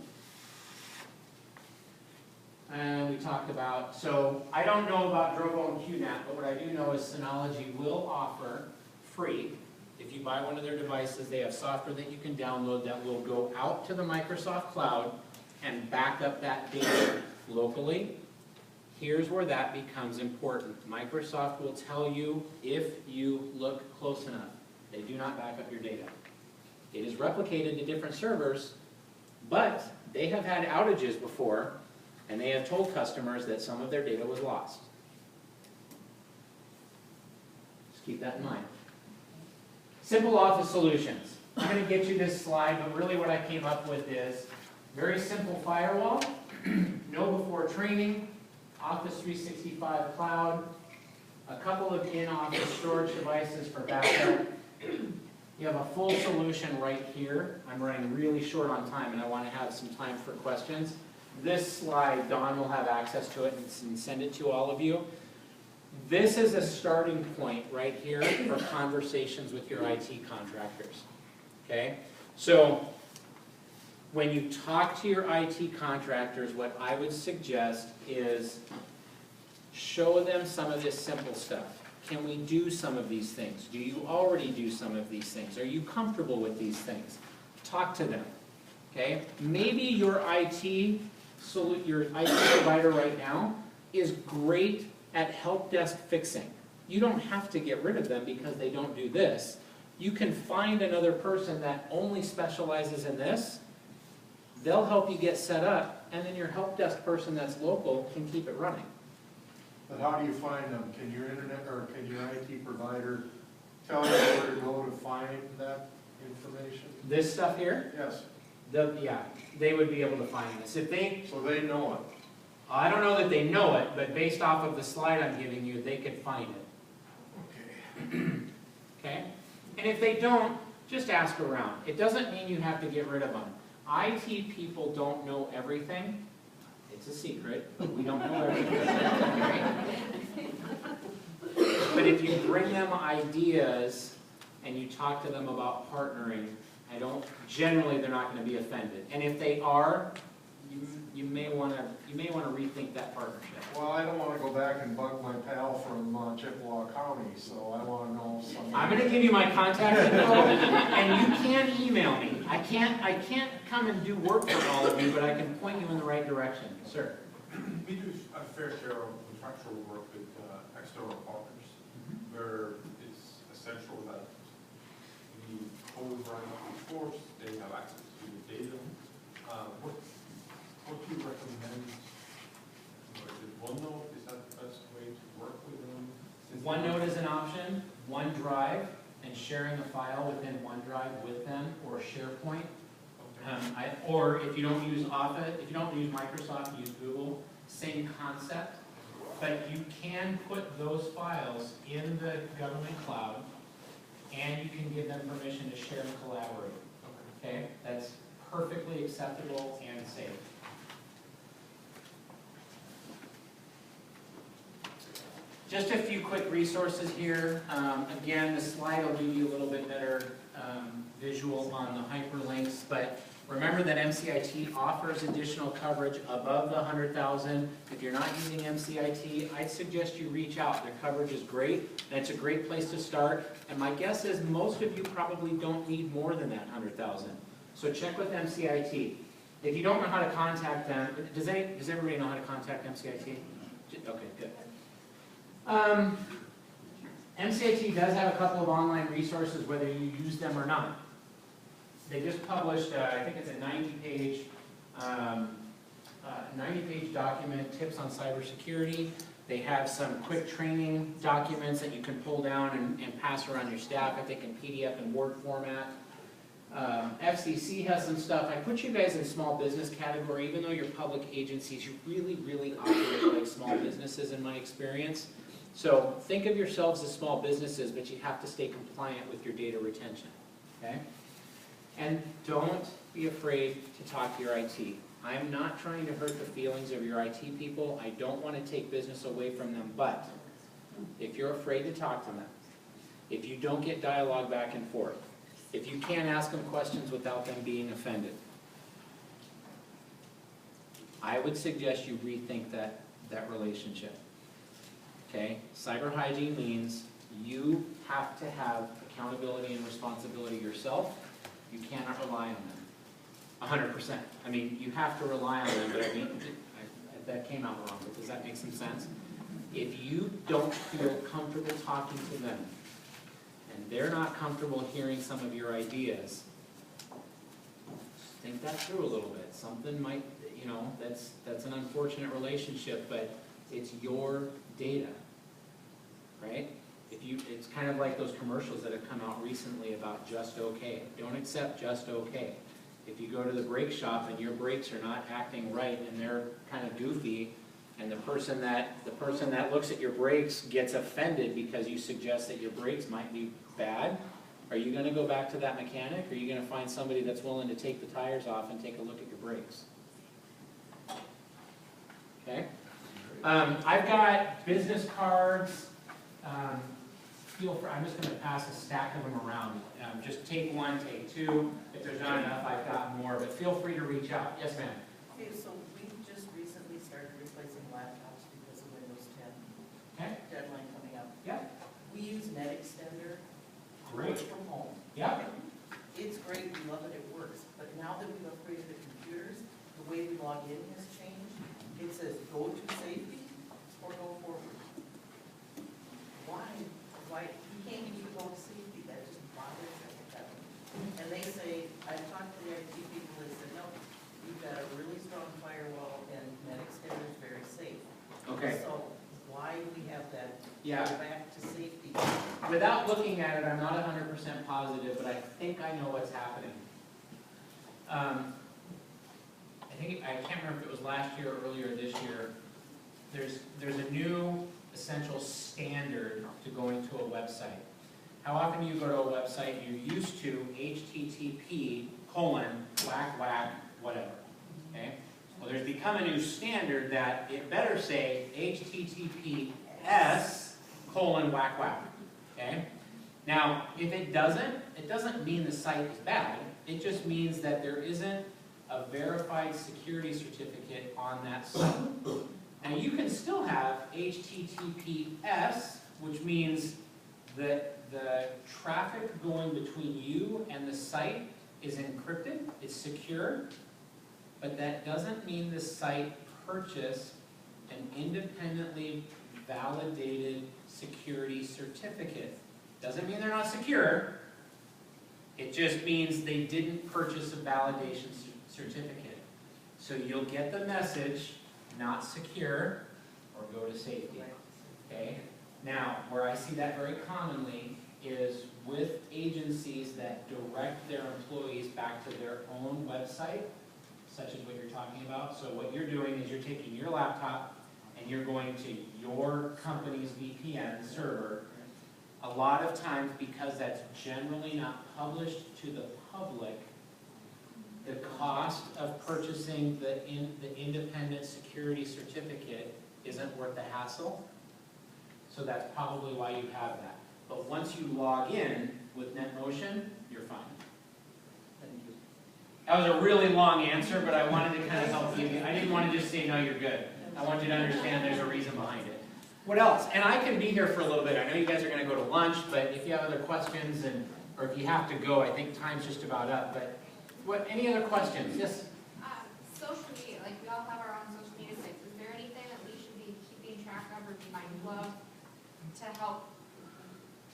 Speaker 2: And we talked about, so I don't know about Drobo and QNAP, but what I do know is Synology will offer free, if you buy one of their devices, they have software that you can download that will go out to the Microsoft cloud and back up that data locally. Here's where that becomes important. Microsoft will tell you if you look close enough. They do not back up your data. It is replicated to different servers, but they have had outages before And they have told customers that some of their data was lost. Just keep that in mind. Simple office solutions. I'm going to get you this slide, but really what I came up with is very simple firewall, know before training, Office 365 cloud, a couple of in-office storage devices for backup. You have a full solution right here. I'm running really short on time and I want to have some time for questions. This slide, Dawn will have access to it and send it to all of you. This is a starting point right here for conversations with your IT contractors. Okay? So, when you talk to your IT contractors, what I would suggest is show them some of this simple stuff. Can we do some of these things? Do you already do some of these things? Are you comfortable with these things? Talk to them. Okay? Maybe your IT provider right now is great at help desk fixing. You don't have to get rid of them because they don't do this. You can find another person that only specializes in this. They'll help you get set up, and then your help desk person that's local can keep it running.
Speaker 6: But how do you find them? Can your internet, or can your IT provider tell you where to go to find that information?
Speaker 2: This stuff here?
Speaker 6: Yes.
Speaker 2: Yeah, they would be able to find this. If they,
Speaker 6: So they know it.
Speaker 2: I don't know that they know it, but based off of the slide I'm giving you, they could find it.
Speaker 6: Okay.
Speaker 2: Okay? And if they don't, just ask around. It doesn't mean you have to get rid of them. IT people don't know everything. It's a secret, but we don't know everything. But if you bring them ideas and you talk to them about partnering, generally they're not going to be offended. And if they are, you may want to rethink that partnership.
Speaker 6: Well, I don't want to go back and bug my pal from Chippewa County, so I want to know something.
Speaker 2: I'm going to give you my contact info, and you can email me. I can't come and do work for all of you, but I can point you in the right direction. Sir?
Speaker 14: We do a fair share of contractual work with external partners, where it's essential that the code runs before they have access to the data. What do you recommend? Is it OneNote? Is that the best way to work with them?
Speaker 2: OneNote is an option, OneDrive, and sharing a file within OneDrive with them, or SharePoint. Or if you don't use Office, if you don't use Microsoft, use Google, same concept. But you can put those files in the government cloud, and you can give them permission to share and collaborate. Okay? That's perfectly acceptable and safe. Just a few quick resources here. Again, the slide will give you a little bit better visual on the hyperlinks, but remember that MCIT offers additional coverage above the 100,000. If you're not using MCIT, I'd suggest you reach out. Their coverage is great, and it's a great place to start. And my guess is most of you probably don't need more than that 100,000. So check with MCIT. If you don't know how to contact them, does everybody know how to contact MCIT? Okay, good. MCIT does have a couple of online resources, whether you use them or not. They just published, I think it's a 90-page document, tips on cybersecurity. They have some quick training documents that you can pull down and pass around your staff, I think in PDF and Word format. FCC has some stuff. I put you guys in small business category, even though you're public agencies, you really, really operate like small businesses in my experience. So think of yourselves as small businesses, but you have to stay compliant with your data retention, okay? And don't be afraid to talk to your IT. I'm not trying to hurt the feelings of your IT people. I don't want to take business away from them, but if you're afraid to talk to them, if you don't get dialogue back and forth, if you can't ask them questions without them being offended, I would suggest you rethink that relationship. Okay? Cyber hygiene means you have to have accountability and responsibility yourself. You cannot rely on them. 100%. I mean, you have to rely on them, but I mean, that came out wrong, but does that make some sense? If you don't feel comfortable talking to them, and they're not comfortable hearing some of your ideas, think that through a little bit. Something might, you know, that's an unfortunate relationship, but it's your data, right? It's kind of like those commercials that have come out recently about Just Okay. Don't accept Just Okay. If you go to the brake shop and your brakes are not acting right and they're kind of goofy, and the person that looks at your brakes gets offended because you suggest that your brakes might be bad, are you gonna go back to that mechanic, or are you gonna find somebody that's willing to take the tires off and take a look at your brakes? Okay? I've got business cards. I'm just gonna pass a stack of them around. Just take one, take two. If there's not enough, I've got more, but feel free to reach out. Yes, ma'am?
Speaker 15: Okay, so we just recently started replacing laptops because of Windows 10.
Speaker 2: Okay.
Speaker 15: Deadline coming up.
Speaker 2: Yeah.
Speaker 15: We use NetExtender.
Speaker 2: Great.
Speaker 15: Work from home.
Speaker 2: Yeah.
Speaker 15: It's great, we love it, it works. But now that we've upgraded the computers, the way we log in has changed. It says go to safety or go forward. Why? You can't even go to safety, that just bothers me. And they say, I've talked to the IT people, they said, no, you've got a really strong firewall and NetExtender is very safe.
Speaker 2: Okay.
Speaker 15: So why do we have that?
Speaker 2: Yeah.
Speaker 15: Go back to safety.
Speaker 2: Without looking at it, I'm not 100% positive, but I think I know what's happening. I can't remember if it was last year or earlier this year. There's a new essential standard to going to a website. How often do you go to a website? You're used to http://whatever. Okay? Well, there's become a new standard that it better say https://. Okay? Now, if it doesn't mean the site is bad. It just means that there isn't a verified security certificate on that site. Now, you can still have HTTPS, which means that the traffic going between you and the site is encrypted, it's secure, but that doesn't mean the site purchased an independently validated security certificate. Doesn't mean they're not secure, it just means they didn't purchase a validation certificate. So you'll get the message, not secure, or go to safety. Okay? Now, where I see that very commonly is with agencies that direct their employees back to their own website, such as what you're talking about. So what you're doing is you're taking your laptop and you're going to your company's VPN server. A lot of times, because that's generally not published to the public, the cost of purchasing the independent security certificate isn't worth the hassle. So that's probably why you have that. But once you log in with NetMotion, you're fine. That was a really long answer, but I wanted to kind of help you. I didn't want to just say, no, you're good. I want you to understand there's a reason behind it. What else? And I can be here for a little bit. I know you guys are going to go to lunch, but if you have other questions, or if you have to go, I think time's just about up. But any other questions? Yes?
Speaker 13: Social media, like we all have our own social media sites. Is there anything that we should be keeping track of or be mindful of to help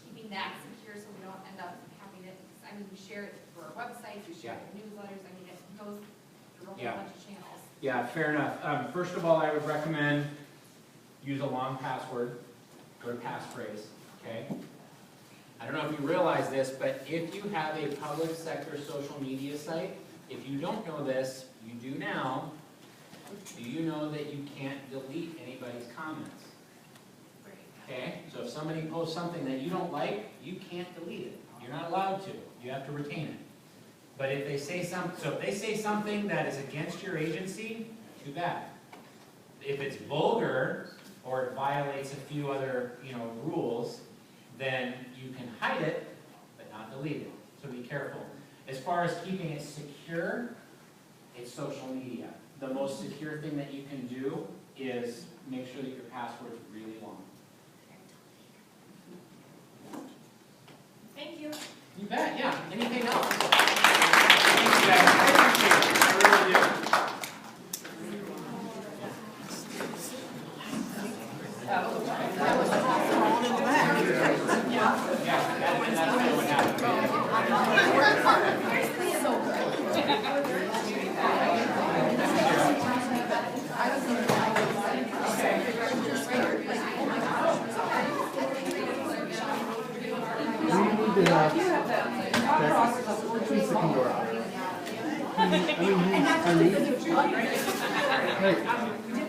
Speaker 13: keeping that secure so we don't end up having it? I mean, we share it through our websites, we share it in newsletters. I mean, it goes through a whole bunch of channels.
Speaker 2: Yeah, fair enough. First of all, I would recommend use a long password or a passphrase, okay? I don't know if you realize this, but if you have a public sector social media site, if you don't know this, you do now, do you know that you can't delete anybody's comments? Okay, so if somebody posts something that you don't like, you can't delete it. You're not allowed to. You have to retain it. But if they say something that is against your agency, too bad. If it's vulgar or it violates a few other, rules, then you can hide it, but not delete it. So be careful. As far as keeping it secure, it's social media. The most secure thing that you can do is make sure that your password is really long.
Speaker 13: Thank you.
Speaker 2: You bet, yeah. Anything else? Thanks, guys. I appreciate it. I really do.
Speaker 15: That was thrown in the back.
Speaker 2: Yeah, that's kind of what happened.
Speaker 13: So good.
Speaker 11: needs to come to our office.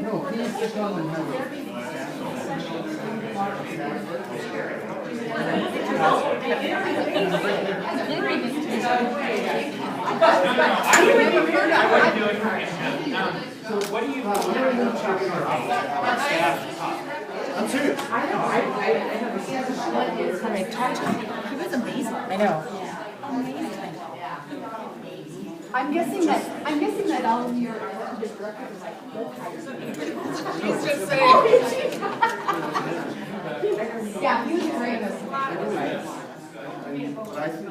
Speaker 11: No, he needs to come and have
Speaker 2: So what do you?
Speaker 11: I'm serious.
Speaker 1: I know, I talked to him, he was amazing. I know.
Speaker 7: I'm guessing that all of your executive directors like,
Speaker 1: He's just saying.
Speaker 7: yeah, he was great.
Speaker 11: But I think,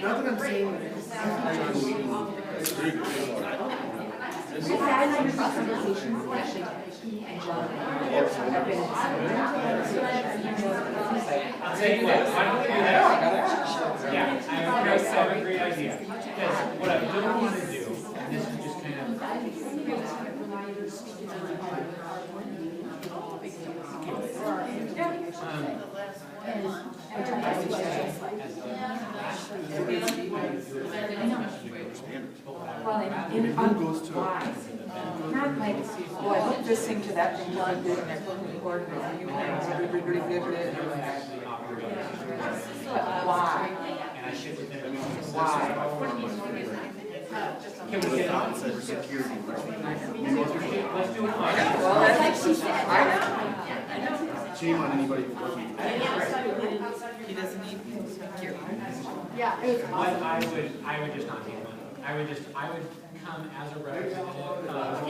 Speaker 11: not that I'm saying that it's very good.
Speaker 7: We've had a number of conversations, actually, he and John have been.
Speaker 2: I'll tell you what, why don't we do that? Yeah, I have a great idea. Because what I don't want to do, and this is just kind of.
Speaker 1: Well, in why? Not like, oh, I hope this thing to that thing, to this, and I put the board with you, but why?
Speaker 2: And I should within.
Speaker 1: Why?
Speaker 2: Can we get on?
Speaker 11: Cybersecurity.
Speaker 2: Let's do it.
Speaker 1: Well, that's like she said.
Speaker 11: Shame on anybody who doesn't.
Speaker 15: He doesn't need security.
Speaker 7: Yeah, it was
Speaker 2: What I would just not take money. I would come as a representative of.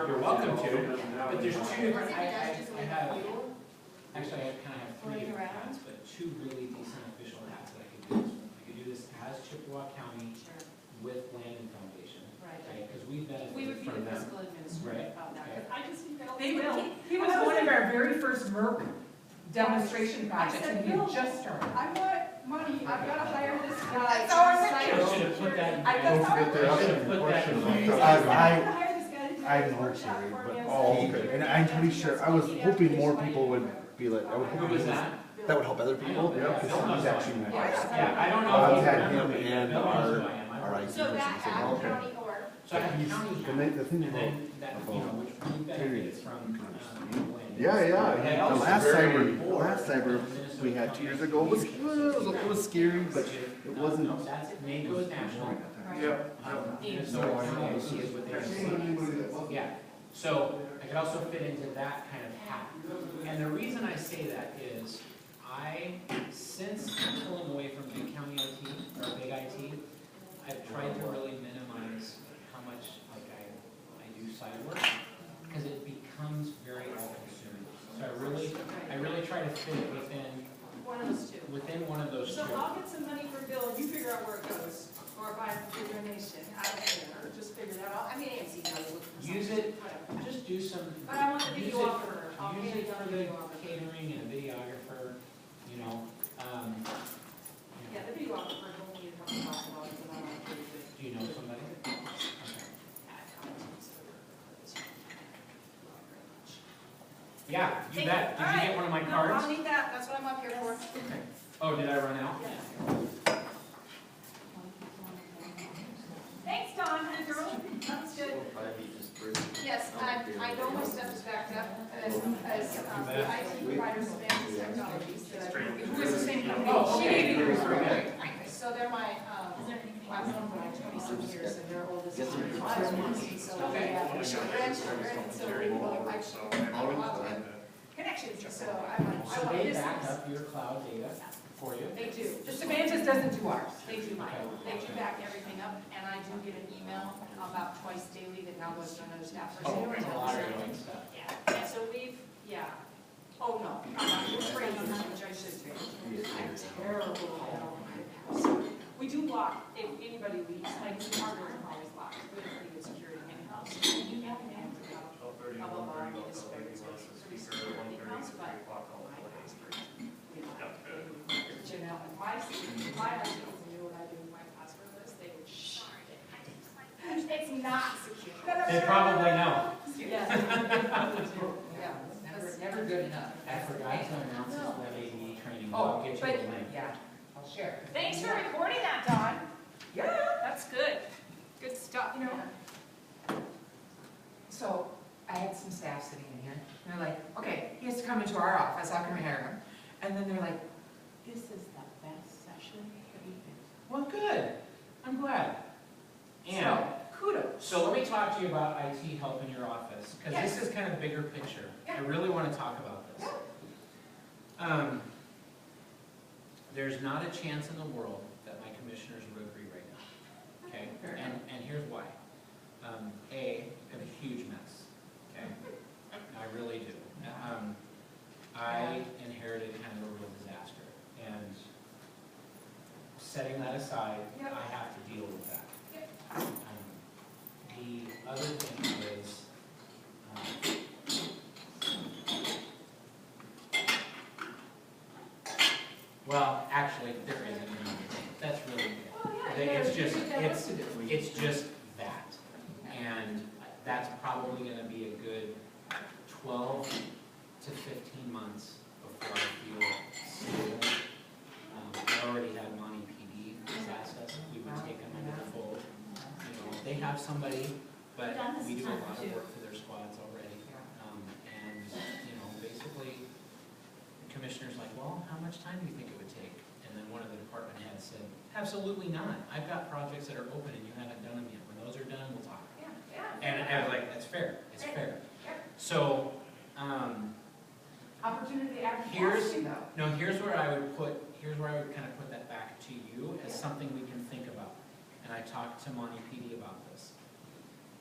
Speaker 2: You're welcome to, but there's two different, I have, actually I kind of have three different hats, but two really decent official hats that I could do this with. I could do this as Chippewa County with Landon Foundation, right? Because we benefit from them. Right.
Speaker 5: I just think that
Speaker 1: They will. He was one of our very first MERP demonstration projects, and he just started.
Speaker 5: I want money, I've got to hire this guy.
Speaker 2: I should have put that in.
Speaker 6: Don't forget to ask him a question.
Speaker 11: I know Jerry, but, and I'm pretty sure, I was hoping more people would be like, I would hope.
Speaker 2: Who was that?
Speaker 11: That would help other people, because he's actually nice.
Speaker 2: Yeah, I don't know.
Speaker 11: I've had him and our IT
Speaker 13: So
Speaker 11: person
Speaker 13: that
Speaker 11: say,
Speaker 13: at
Speaker 11: okay.
Speaker 13: county or,
Speaker 2: So I have county.
Speaker 11: The thing
Speaker 2: And
Speaker 11: about,
Speaker 2: then that, you know, which we benefit from. Landon.
Speaker 6: Yeah.
Speaker 11: the last cyber we had 2 years ago was, it was scary, but it wasn't.
Speaker 2: No, that's NATO's national.
Speaker 6: Yeah.
Speaker 2: Yeah, so I could also fit into that kind of hat. And the reason I say that is, since pulling away from big county IT, or big IT, I've tried to really minimize how much, like, I do side work, because it becomes very all-consuming. So I really try to fit it within
Speaker 5: One of those two.
Speaker 2: one of those two.
Speaker 5: So I'll get some money for Bill, and you figure out where it goes, or if I do a donation, I don't care, just figure that out. I mean, AMC knows what.
Speaker 2: Use it, just do some.
Speaker 5: But I want a
Speaker 2: use
Speaker 5: videographer. I'll
Speaker 2: Use
Speaker 5: pay
Speaker 2: it
Speaker 5: a
Speaker 2: for the
Speaker 5: videographer.
Speaker 2: catering and a videographer, you know,
Speaker 5: Yeah, the videographer will need a couple $1,000, and I want to do it.
Speaker 2: do you know somebody? Okay. Yeah, you
Speaker 5: Thank
Speaker 2: bet.
Speaker 5: you.
Speaker 2: Did you get one of my
Speaker 5: No,
Speaker 2: cards?
Speaker 5: I'll need that, that's what I'm up here for.
Speaker 2: Oh, did I run out?
Speaker 5: Thanks, Don, and girl, that's good. Yes, I know my stuff is backed up as the IT provider Semantic Technologies.
Speaker 1: Who is the same company?
Speaker 2: Oh,
Speaker 1: She
Speaker 2: okay.
Speaker 1: gave you the referral.
Speaker 5: So they're my, I've known them for 20-some years, and they're oldest. So they have grandchildren, and so we will actually have connections, so I
Speaker 2: So
Speaker 5: want
Speaker 2: they
Speaker 5: business.
Speaker 2: back up your cloud data for you?
Speaker 5: They do.
Speaker 1: The Semantis doesn't do ours.
Speaker 5: They do mine. They do back everything up, and I do get an email about twice daily that now goes to another staff person.
Speaker 2: Oh, it's a lot of doing stuff.
Speaker 5: Yeah, so oh, no, I'm not, we're training, which I should do. I'm terrible at all my We do lock, if anybody leaves, like, the hardware is always locked, we have pretty good security in-house. You have an answer about municipal, it's pretty secure in-house, but my password, you know, if my IT knew what I do with my password list, they would shard it. It's not secure.
Speaker 2: They probably know.
Speaker 5: Yes. They probably do. Yeah.
Speaker 1: Never never good enough.
Speaker 2: I forgot to announce this web AD training, but
Speaker 1: Oh,
Speaker 2: I'll get you
Speaker 1: but,
Speaker 2: the link.
Speaker 1: yeah, I'll share.
Speaker 5: Thanks for recording that, Dawn.
Speaker 1: Yeah.
Speaker 5: That's good. Good stuff.
Speaker 1: You know, so I had some staff sitting in here, and they're like, okay, he has to come into our office, how can we hire him? And then they're like, this is the best session that we've been.
Speaker 2: Well, good, I'm glad. And,
Speaker 1: So, kudos.
Speaker 2: so let me talk to you about IT help in your office, because
Speaker 1: Yes.
Speaker 2: this is kind of bigger picture. I
Speaker 1: Yeah.
Speaker 2: really want to talk about this. There's not a chance in the world that my commissioners would agree right now, okay?
Speaker 1: Fair
Speaker 2: And here's why. A, I have a huge mess, okay? I really do. I inherited kind of a real disaster, and setting that aside,
Speaker 1: Yep.
Speaker 2: I have to deal with that.
Speaker 1: Yep.
Speaker 2: The other thing is, well, actually, there isn't another thing. That's really it.
Speaker 1: Well, yeah,
Speaker 2: It's
Speaker 1: yeah,
Speaker 2: just,
Speaker 1: you got work to do.
Speaker 2: it's just that. And that's probably gonna be a good 12 to 15 months before I feel stable. I already had Monty PD who's asked us if we would take them under the fold. You know, they have somebody, but we do a lot of work for their squads already. And, you know, basically, the commissioner's like, well, how much time do you think it would take? And then one of the department heads said, absolutely not. I've got projects that are open and you haven't done them yet. When those are done, we'll talk. And I was like, that's fair, it's fair. So,
Speaker 1: Opportunity after
Speaker 2: here's,
Speaker 1: casting, though.
Speaker 2: no, here's where I would kind of put that back to you as something we can think about. And I talked to Monty PD about this.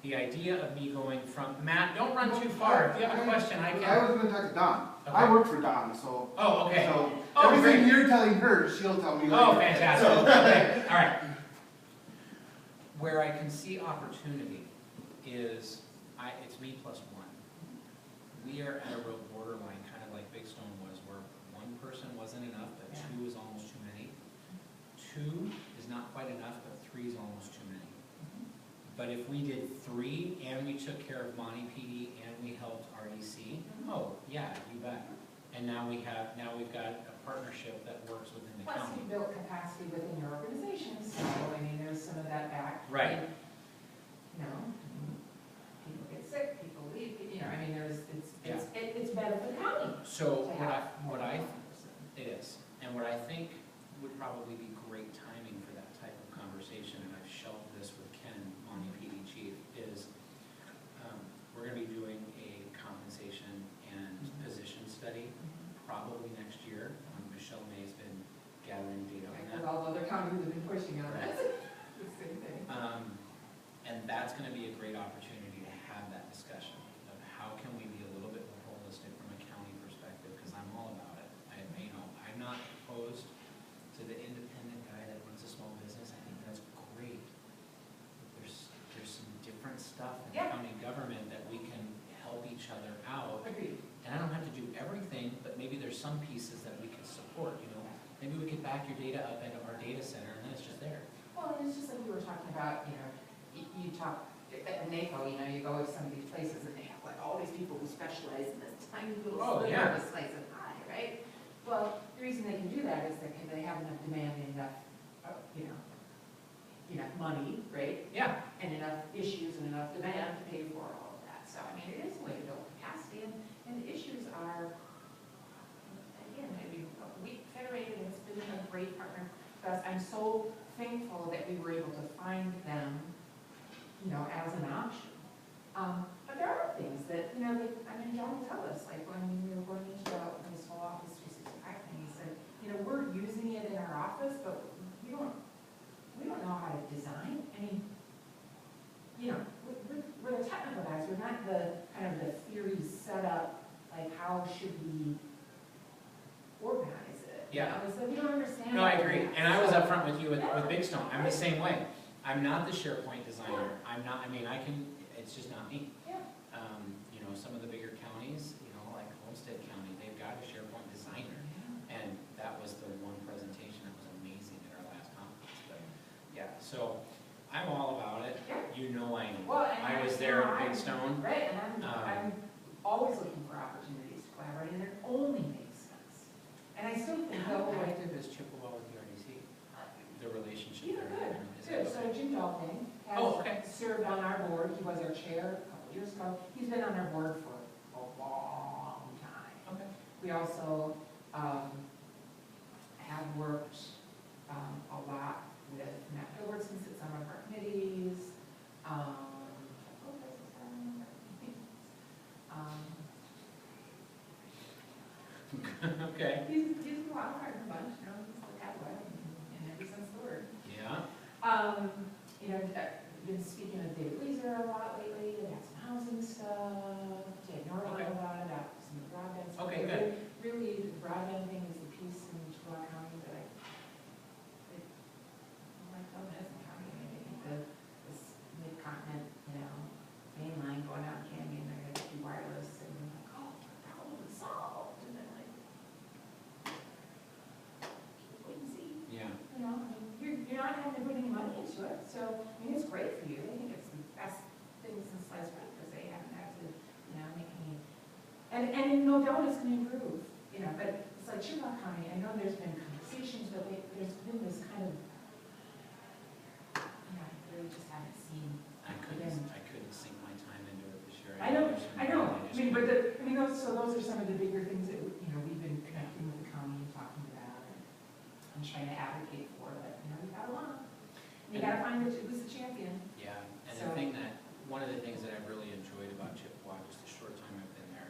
Speaker 2: The idea of me going from, Matt, don't run too far. If you have a question, I can.
Speaker 11: I was gonna talk to Dawn.
Speaker 2: Okay.
Speaker 11: I work for Dawn, so.
Speaker 2: Oh, okay.
Speaker 11: So,
Speaker 2: Oh,
Speaker 11: everything
Speaker 2: great.
Speaker 11: you're telling her, she'll tell me later.
Speaker 2: Oh, fantastic.
Speaker 11: So-
Speaker 2: Okay, all right. Where I can see opportunity is, it's me plus one. We are at a real borderline, kind of like Big Stone was, where one person wasn't enough, but two is almost too many. Two is not quite enough, but three is almost too many. But if we did three, and we took care of Monty PD, and we helped RDC, oh, yeah, you bet. And now we've got a partnership that works within the
Speaker 1: Plus,
Speaker 2: county.
Speaker 1: you built capacity within your organization, so, I mean, there's some of that back.
Speaker 2: Right.
Speaker 1: And, you know, people get sick, people leave, you know, I mean, it's better for the county.
Speaker 2: So
Speaker 1: to
Speaker 2: what
Speaker 1: have
Speaker 2: I, it is, and what I think would probably be great timing for that type of conversation, and I've shelved this with Ken, Monty PD chief, is we're gonna be doing a compensation and position study probably next year. Michelle May's been gathering data on
Speaker 1: Because
Speaker 2: that.
Speaker 1: all other counties have been pushing on
Speaker 2: Right.
Speaker 1: this. The same thing.
Speaker 2: And that's gonna be a great opportunity to have that discussion of how can we be a little bit more holistic from a county perspective, because I'm all about it. I'm not opposed to the independent guy that runs a small business. I think that's great. There's some different stuff in county government that we can help each other out.
Speaker 1: Agreed.
Speaker 2: And I don't have to do everything, but maybe there's some pieces that we can support, you know? Maybe we could back your data up into our data center and then it's just there.
Speaker 1: Well, and it's just like we were talking about, you know, you talk, at NACO, you know, you go to some of these places and they have like all these people who specialize in this tiny little
Speaker 2: Oh,
Speaker 1: sliver
Speaker 2: yeah.
Speaker 1: of a slice of pie, right? Well, the reason they can do that is that they have enough demand and enough, enough money, right?
Speaker 2: Yeah.
Speaker 1: And enough issues and enough demand to pay for all of that. So, I mean, it is a way to build capacity, and the issues are, again, I mean, we Federated has been a great partner for us. I'm so thankful that we were able to find them, you know, as an option. But there are things that, you know, John will tell us, like when we were going into this whole Office 365 thing, he said, you know, we're using it in our office, but we don't know how to design. I mean, you know, we're the technical guys, we're not the kind of the theory set up, like how should we organize it?
Speaker 2: Yeah.
Speaker 1: You know, so we don't understand.
Speaker 2: No, I
Speaker 1: all
Speaker 2: agree,
Speaker 1: that.
Speaker 2: and I was
Speaker 1: So-
Speaker 2: upfront with you with Big Stone, I'm the same way. I'm not the SharePoint designer, it's just not me.
Speaker 1: Yeah.
Speaker 2: You know, some of the bigger counties, you know, like Homestead County, they've got a SharePoint designer. And that was the one presentation that was amazing at our last conference, but, yeah, so, I'm all about it. You know I am.
Speaker 1: Well, and
Speaker 2: I was there at Big Stone.
Speaker 1: Right, and I'm always looking for opportunities to collaborate, and he was our chair a couple years ago. He's been on our board for a long time.
Speaker 2: Okay.
Speaker 1: We also have worked a lot with Matt Gilbertson, sits on one of our committees.
Speaker 2: Okay.
Speaker 1: He's a wild card in the bunch, you know, he's the cat boy in every sense of the word.
Speaker 2: Yeah.
Speaker 1: You know, been speaking with David Leeser a lot lately about some housing stuff, Jay Norton a lot about some of the broadband stuff.
Speaker 2: Okay, good.
Speaker 1: Really, the broadband thing is the piece in Chippewa County that I like Madison County. I mean, I think this mid-continent, you know, main line going out Canyon, they're gonna be wireless, and I'm like, oh, problem is solved, and then like, wait and see.
Speaker 2: Yeah.
Speaker 1: You know, I mean, you're not having to put any money into it, so, I mean, it's great for you. I think it's the best thing since sliced bread, because they haven't had to, you know, make any, and no doubt it's gonna improve, you know, but it's like Chippewa County, I know there's been conversations, but there's been this kind of, you know, I really just haven't seen.
Speaker 2: I couldn't sink my time into it this year.
Speaker 1: I know, I mean, but those are some of the bigger things that, you know, we've been connecting with the county and talking about and trying to advocate for, but, you know, we got along. You gotta find who's the champion.
Speaker 2: Yeah, and
Speaker 1: So-
Speaker 2: the thing that, one of the things that I've really enjoyed about Chippewa, just the short time I've been there,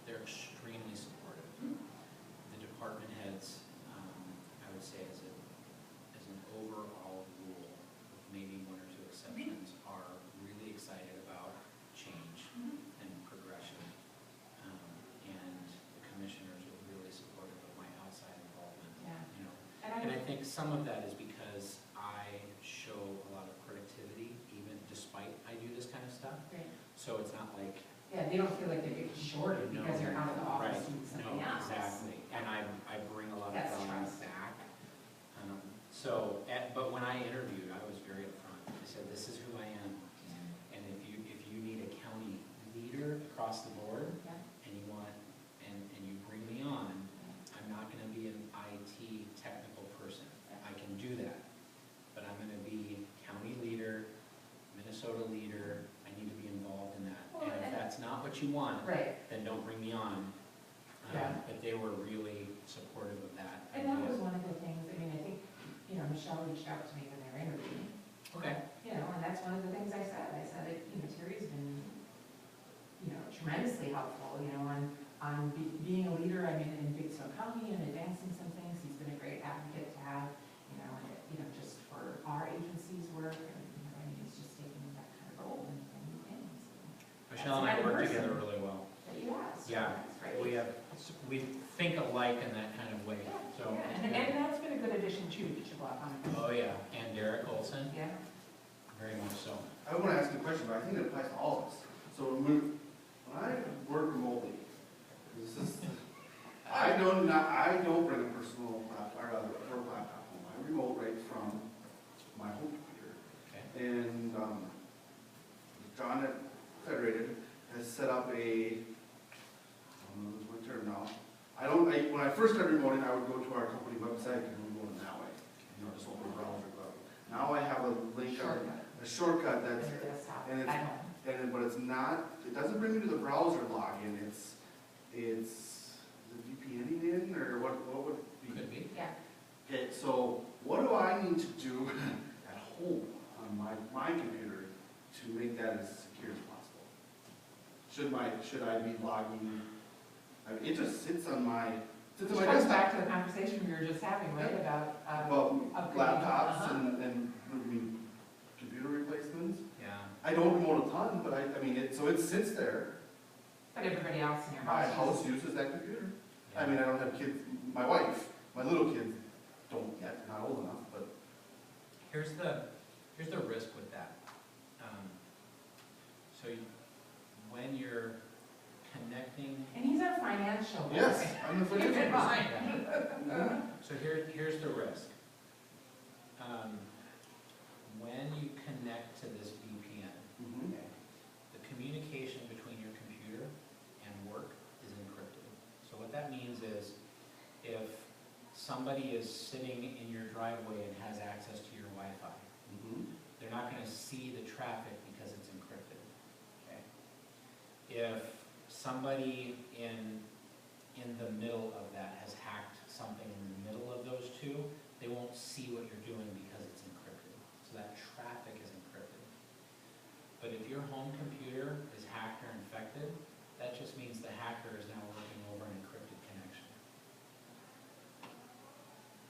Speaker 2: they're extremely supportive. The department heads, I would say as an overall rule, with maybe one or two exceptions, are really excited about change and progression. And the commissioners are really supportive of my outside involvement,
Speaker 1: Yeah.
Speaker 2: you know.
Speaker 1: And
Speaker 2: And I think some of that is because I show a lot of productivity, even despite I do this kind of stuff.
Speaker 1: Right.
Speaker 2: So it's not like,
Speaker 1: Yeah, they don't feel like they're getting shorted
Speaker 2: No,
Speaker 1: because they're out of the office
Speaker 2: right,
Speaker 1: doing something
Speaker 2: no,
Speaker 1: else.
Speaker 2: exactly. And I bring a lot of
Speaker 1: That's
Speaker 2: value
Speaker 1: trust.
Speaker 2: back. But when I interviewed, I was very upfront. I said, this is who I am. And if you need a county leader across the board,
Speaker 1: Yeah.
Speaker 2: and you want, and you bring me on, I'm not gonna be an IT technical person. I can do that, but I'm gonna be county leader, Minnesota leader, I need to be involved in that.
Speaker 1: Well,
Speaker 2: And if
Speaker 1: and-
Speaker 2: that's not what you want,
Speaker 1: Right,
Speaker 2: then don't bring me on.
Speaker 1: Yeah.
Speaker 2: But they were really supportive of that.
Speaker 1: and that
Speaker 2: idea.
Speaker 1: was one of the things, I mean, I think, you know, Michelle reached out to me when they were interviewing.
Speaker 2: Okay.
Speaker 1: You know, and that's one of the things I said that, you know, Terry's been, you know, tremendously helpful, you know, on being a leader, I mean, in Big Stone County and advancing some things. He's been a great advocate to have, you know, and, you know, just for our agency's work, and, you know, I mean, he's just taking that kind of role and new things.
Speaker 2: Michelle and I work together really well.
Speaker 1: That you have, so
Speaker 2: Yeah,
Speaker 1: that's great.
Speaker 2: we think alike in that kind of way, so.
Speaker 1: Yeah, and that's been a good addition too, to Chippewa County.
Speaker 2: Oh, yeah, and Derek Olson,
Speaker 1: Yeah.
Speaker 2: very much so.
Speaker 11: I want to ask you a question, but I think it applies to all of us. So when I work remotely, this is, I don't bring a personal laptop, or a work laptop home. I remote right from my home computer.
Speaker 2: Okay.
Speaker 11: And John at Federated has set up a, I don't know my term now. When I first started remoting, I would go to our company website and remote it that way. You know, just open a browser. Now I have a link, a shortcut
Speaker 1: On
Speaker 11: that's,
Speaker 1: your desktop,
Speaker 11: and it's,
Speaker 1: at home.
Speaker 11: but it's not, it doesn't bring me to the browser login, it's VPNing in, or what would it be?
Speaker 2: Could be.
Speaker 1: Yeah.
Speaker 11: Okay, so what do I need to do at home on my computer to make that as secure as possible? Should I be logging, I mean, it just sits on my
Speaker 1: Which comes back to the conversation we were just having, right, about,
Speaker 11: Well,
Speaker 1: upgrading.
Speaker 11: laptops and I mean, computer replacements.
Speaker 2: Yeah.
Speaker 11: I don't remote a ton, but I mean, so it sits there.
Speaker 1: But everybody else in your
Speaker 11: My
Speaker 1: house.
Speaker 11: house uses that computer. I mean, I don't have kids, my wife, my little kids don't yet, not old enough, but.
Speaker 2: Here's the risk with that. When you're connecting.
Speaker 1: And he's our financial.
Speaker 11: Yes,
Speaker 1: guy.
Speaker 11: I'm the
Speaker 1: Keep
Speaker 11: financial
Speaker 1: in
Speaker 11: person.
Speaker 1: mind.
Speaker 2: So here's the risk. When you connect to this VPN, okay, the communication between your computer and work is encrypted. So what that means is, if somebody is sitting in your driveway and has access to your Wi-Fi, they're not going to see the traffic because it's encrypted. if somebody in the middle of that has hacked something in the middle of those two, they won't see what you're doing because it's encrypted. So that traffic is encrypted. But if your home computer is hacked or infected, that just means the hacker is now working over an encrypted connection.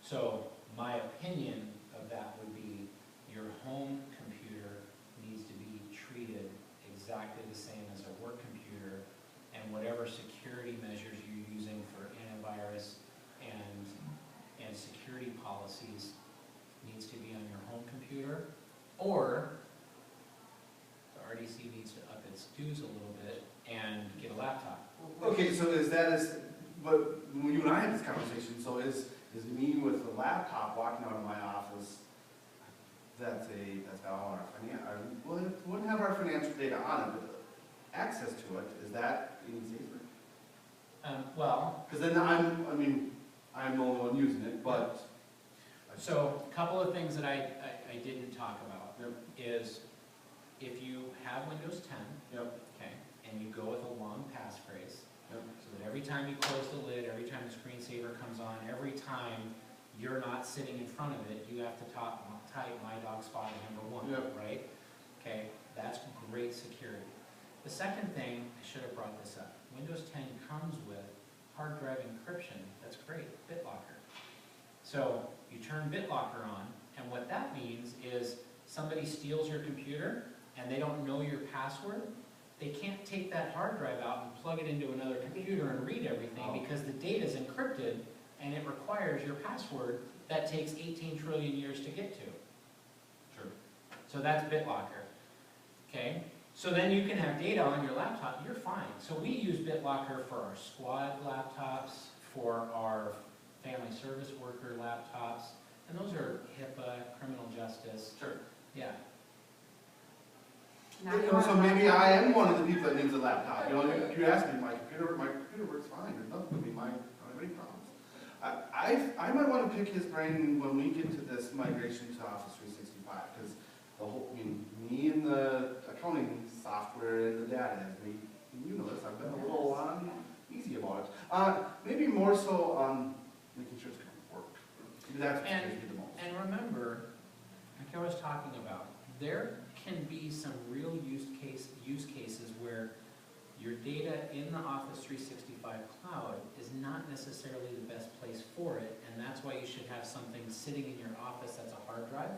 Speaker 2: So my opinion of that would be your home computer needs to be treated exactly the same as a work computer, and whatever security measures you're using for antivirus and security policies needs to be on your home computer, or the RDC needs to up its dues a little bit and get a laptop.
Speaker 11: Okay, so but when you and I had this conversation, so is me with the laptop walking out of my office, that's got all our wouldn't have our financial data on it, but access to it, is that any safer?
Speaker 2: Well,
Speaker 11: because then I'm the only one using it, but.
Speaker 2: So a couple of things that I didn't talk about is if you have Windows 10, okay, and you go with a long passphrase, so that every time you close the lid, every time the screensaver comes on, every time you're not sitting in front of it, you have to type my dog spotted #1, right? Okay, that's great security. The second thing, I should have brought this up. Windows 10 comes with hard drive encryption. That's great, BitLocker. So you turn BitLocker on, and what that means is somebody steals your computer and they don't know your password. They can't take that hard drive out and plug it into another computer and read everything because the data is encrypted and it requires your password that takes 18 trillion years to get to.
Speaker 11: Sure.
Speaker 2: So that's BitLocker. Okay? So then you can have data on your laptop, you're fine. So we use BitLocker for our squad laptops, for our family service worker laptops, and those are HIPAA, criminal justice.
Speaker 11: Sure.
Speaker 2: Yeah.
Speaker 11: So maybe I am one of the people that needs a laptop. You know, you ask me, my computer works fine. There's nothing to be I don't have any problems. I might want to pick his brain when we get to this migration to Office 365, because me and the accounting software and the data, you know this, I've been a little easy about it. Maybe more so on making sure it's going to work. Maybe that's what scares me the most.
Speaker 2: And remember, like I was talking about, there can be some real use cases where your data in the Office 365 cloud is not necessarily the best place for it, and that's why you should have something sitting in your office that's a hard drive.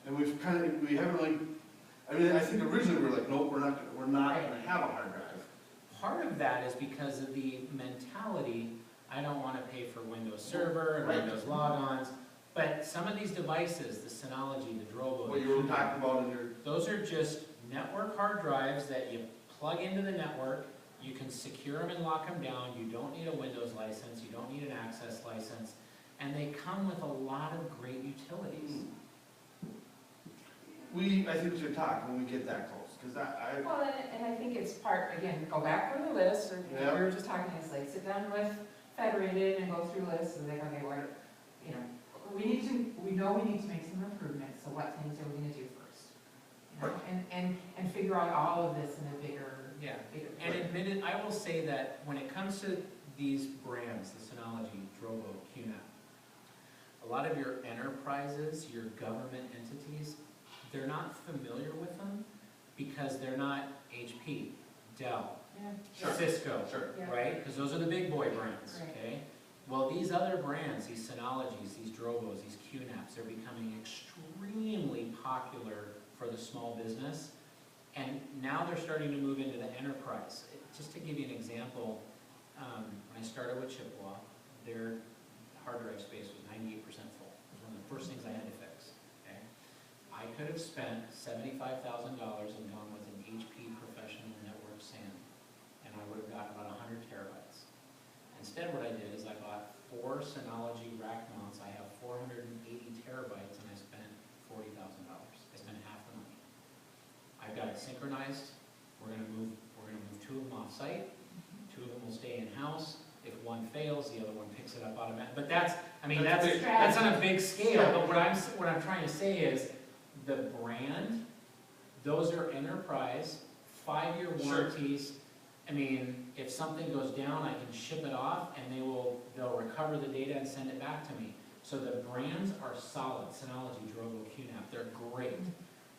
Speaker 11: And we haven't really, I think originally we were like, nope, we're not going to have a hard drive.
Speaker 2: Part of that is because of the mentality, I don't want to pay for Windows Server and Windows logons, but some of these devices, the Synology, the Drobo,
Speaker 11: What you were talking about in your...
Speaker 2: those are just network hard drives that you plug into the network, you can secure them and lock them down, you don't need a Windows license, you don't need an access license, and they come with a lot of great utilities.
Speaker 11: I think we should talk when we get that close, because
Speaker 1: Well, and I think it's part, again, go back through the list, or we were just talking, it's like, sit down with Federated and go through lists, and like, okay, what, we know we need to make some improvements, so what things are we gonna do first? You know, and figure out all of this in a bigger.
Speaker 2: Yeah, and admitted, I will say that when it comes to these brands, the Synology, Drobo, QNAP, a lot of your enterprises, your government entities, they're not familiar with them because they're not HP, Dell, Cisco, right? Because those are the big boy brands, okay? Well, these other brands, these Synologies, these Drobos, these QNAPs, they're becoming extremely popular for the small business, and now they're starting to move into the enterprise. Just to give you an example, when I started with Chippewa, their hard drive space was 98% full. It was one of the first things I had to fix. Okay? I could have spent $75,000 and gone with an HP Professional Network SAN, and I would have gotten about 100 terabytes. Instead, what I did is I bought 4 Synology rack mounts. I have 480 terabytes, and I spent $40,000. I spent half the money. I've got it synchronized. We're going to move 2 of them off site. 2 of them will stay in house. If one fails, the other one picks it up automatically. But that's on a big scale. But what I'm trying to say is the brand, those are enterprise, 5-year warranties. I mean, if something goes down, I can ship it off and they'll recover the data and send it back to me. So the brands are solid, Synology, Drogo, QNAP, they're great.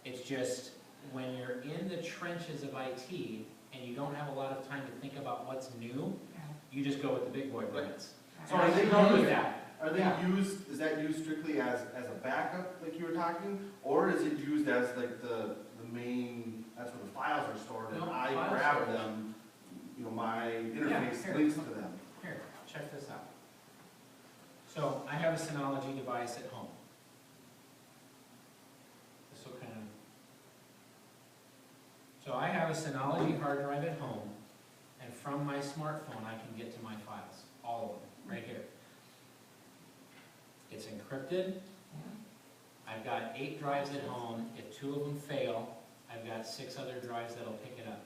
Speaker 2: It's just, when you're in the trenches of IT and you don't have a lot of time to think about what's new, you just go with the big boy brands.
Speaker 11: So
Speaker 2: And
Speaker 11: are
Speaker 2: I
Speaker 11: they
Speaker 2: agree with
Speaker 11: used-
Speaker 2: that.
Speaker 11: Are they used, is that used strictly as a backup, like you were talking? Or is it used as like the main, that's where the files are stored, and
Speaker 2: No,
Speaker 11: I
Speaker 2: file
Speaker 11: grab
Speaker 2: storage.
Speaker 11: them, you know, my interface
Speaker 2: here.
Speaker 11: links to them?
Speaker 2: Here, check this out. So I have a Synology device at home. This will kind of. So I have a Synology hard drive at home, and from my smartphone, I can get to my files, all of them, right here. It's encrypted. I've got 8 drives at home. If 2 of them fail, I've got 6 other drives that'll pick it up.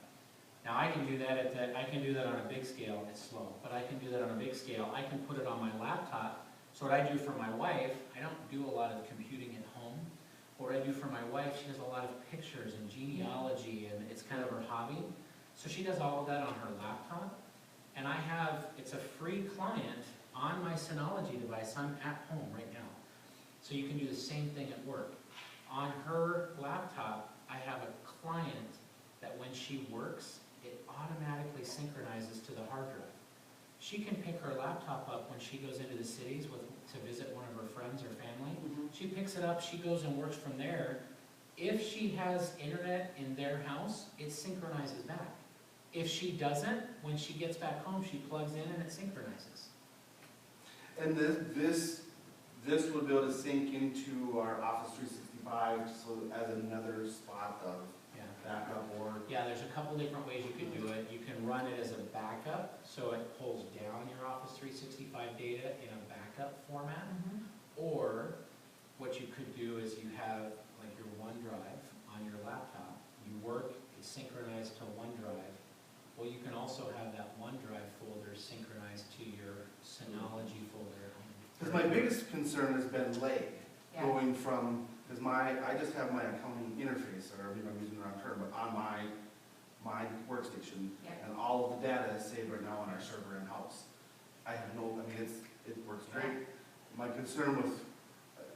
Speaker 2: Now I can do that I can do that on a big scale. It's slow, but I can do that on a big scale. I can put it on my laptop. So what I do for my wife, I don't do a lot of computing at home. What I do for my wife, she does a lot of pictures and genealogy, and it's kind of her hobby. So she does all of that on her laptop. And it's a free client on my Synology device. I'm at home right now. So you can do the same thing at work. On her laptop, I have a client that when she works, it automatically synchronizes to the hard drive. She can pick her laptop up when she goes into the cities to visit one of her friends or family. She picks it up, she goes and works from there. If she has internet in their house, it synchronizes back. If she doesn't, when she gets back home, she plugs in and it synchronizes.
Speaker 11: And this would be able to sync into our Office 365, so as another spot of backup or?
Speaker 2: Yeah, there's a couple different ways you could do it. You can run it as a backup, so it pulls down your Office 365 data in a backup format. Or what you could do is you have like your OneDrive on your laptop. You work, it's synchronized to OneDrive. Well, you can also have that OneDrive folder synchronized to your Synology folder at home.
Speaker 11: Because my biggest concern has been lag, going from, because I just have my accounting interface, or maybe I'm using the wrong term, but on my workstation, and all of the data is saved right now on our server in-house. I have no, I mean, it works great. My concern with,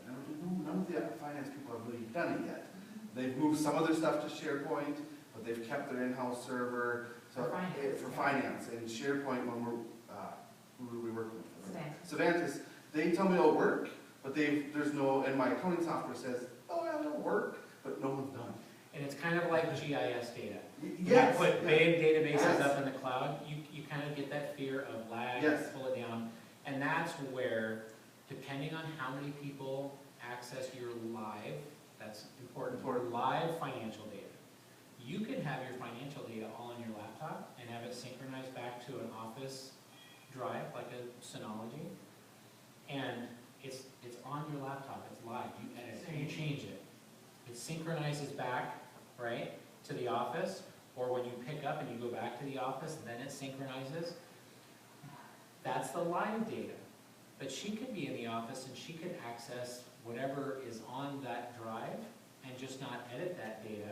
Speaker 11: none of the finance people have really done it yet. They've moved some of their stuff to SharePoint, but they've kept their in-house server. So for finance, and SharePoint, when who are we working with? Savantis. They tell me it'll work, but there's no, and my accounting software says, oh yeah, it'll work, but no one's done it.
Speaker 2: And it's kind of like GIS data.
Speaker 11: Yes.
Speaker 2: You put big databases up in the cloud, you kind of get that fear of lag, pull it down. And that's where, depending on how many people access your live, that's important, for live financial data. You can have your financial data all on your laptop and have it synchronized back to an Office drive, like a Synology. And it's on your laptop, it's live, you edit it, you change it. It synchronizes back, right, to the Office, or when you pick up and you go back to the Office, then it synchronizes. That's the live data. But she could be in the office and she could access whatever is on that drive and just not edit that data,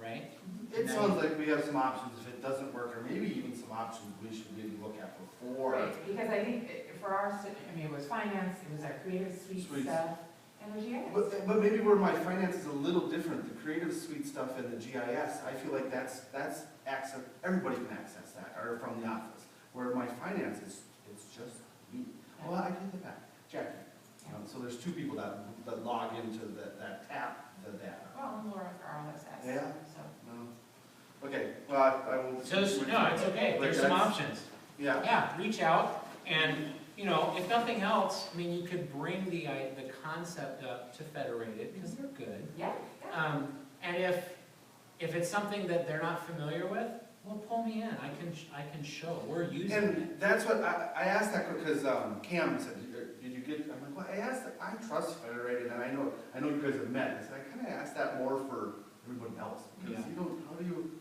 Speaker 2: right?
Speaker 11: It sounds like we have some options if it doesn't work, or maybe even some options we should maybe look at before.
Speaker 1: Right, because I think for our, I mean, it was finance, it was our Creative Suite stuff, and it was GIS.
Speaker 11: But maybe where my finance is a little different, the Creative Suite stuff and the GIS, I feel like that's access, everybody can access that, or from the office. Where my finance is, it's just me. Well, I take it back, Jackie. So there's 2 people that log into that tap the data.
Speaker 1: Well, and Laura for RLSS.
Speaker 11: Yeah.
Speaker 1: So.
Speaker 11: No. Okay, well, I will.
Speaker 2: So, no, it's okay, there's some options.
Speaker 11: Yeah.
Speaker 2: Yeah, reach out, and, you know, if nothing else, I mean, you could bring the concept up to Federated, because they're good.
Speaker 1: Yeah.
Speaker 2: And if it's something that they're not familiar with, well, pull me in, I can show, we're using it.
Speaker 11: And that's what, I asked that because Cam said, did you get, I'm like, well, I trust Federated, and I know you guys have met. I said, I kind of asked that more for everybody else, because you don't, how do you?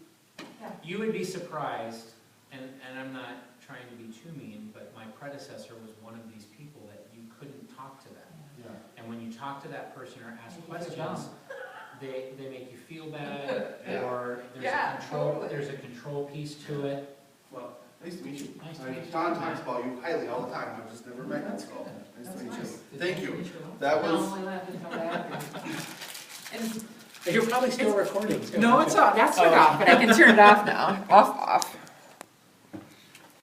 Speaker 2: You would be surprised, and I'm not trying to be too mean, but my predecessor was one of these people that you couldn't talk to them.
Speaker 11: Yeah.
Speaker 2: And when you talk to that person or ask questions, they make you feel bad, or there's
Speaker 3: Yeah,
Speaker 2: a control,
Speaker 3: totally.
Speaker 2: there's a control piece to it.
Speaker 11: Well, nice to meet you.
Speaker 2: Nice to meet you.
Speaker 11: Don talks about you highly all the time, I've just never met you, so, nice to meet you. Thank you.
Speaker 1: No,
Speaker 11: That was,
Speaker 1: only laughing about that. And
Speaker 2: You're probably still recording too.
Speaker 1: no, it's off, that's turned off, but I can turn it off now. Off.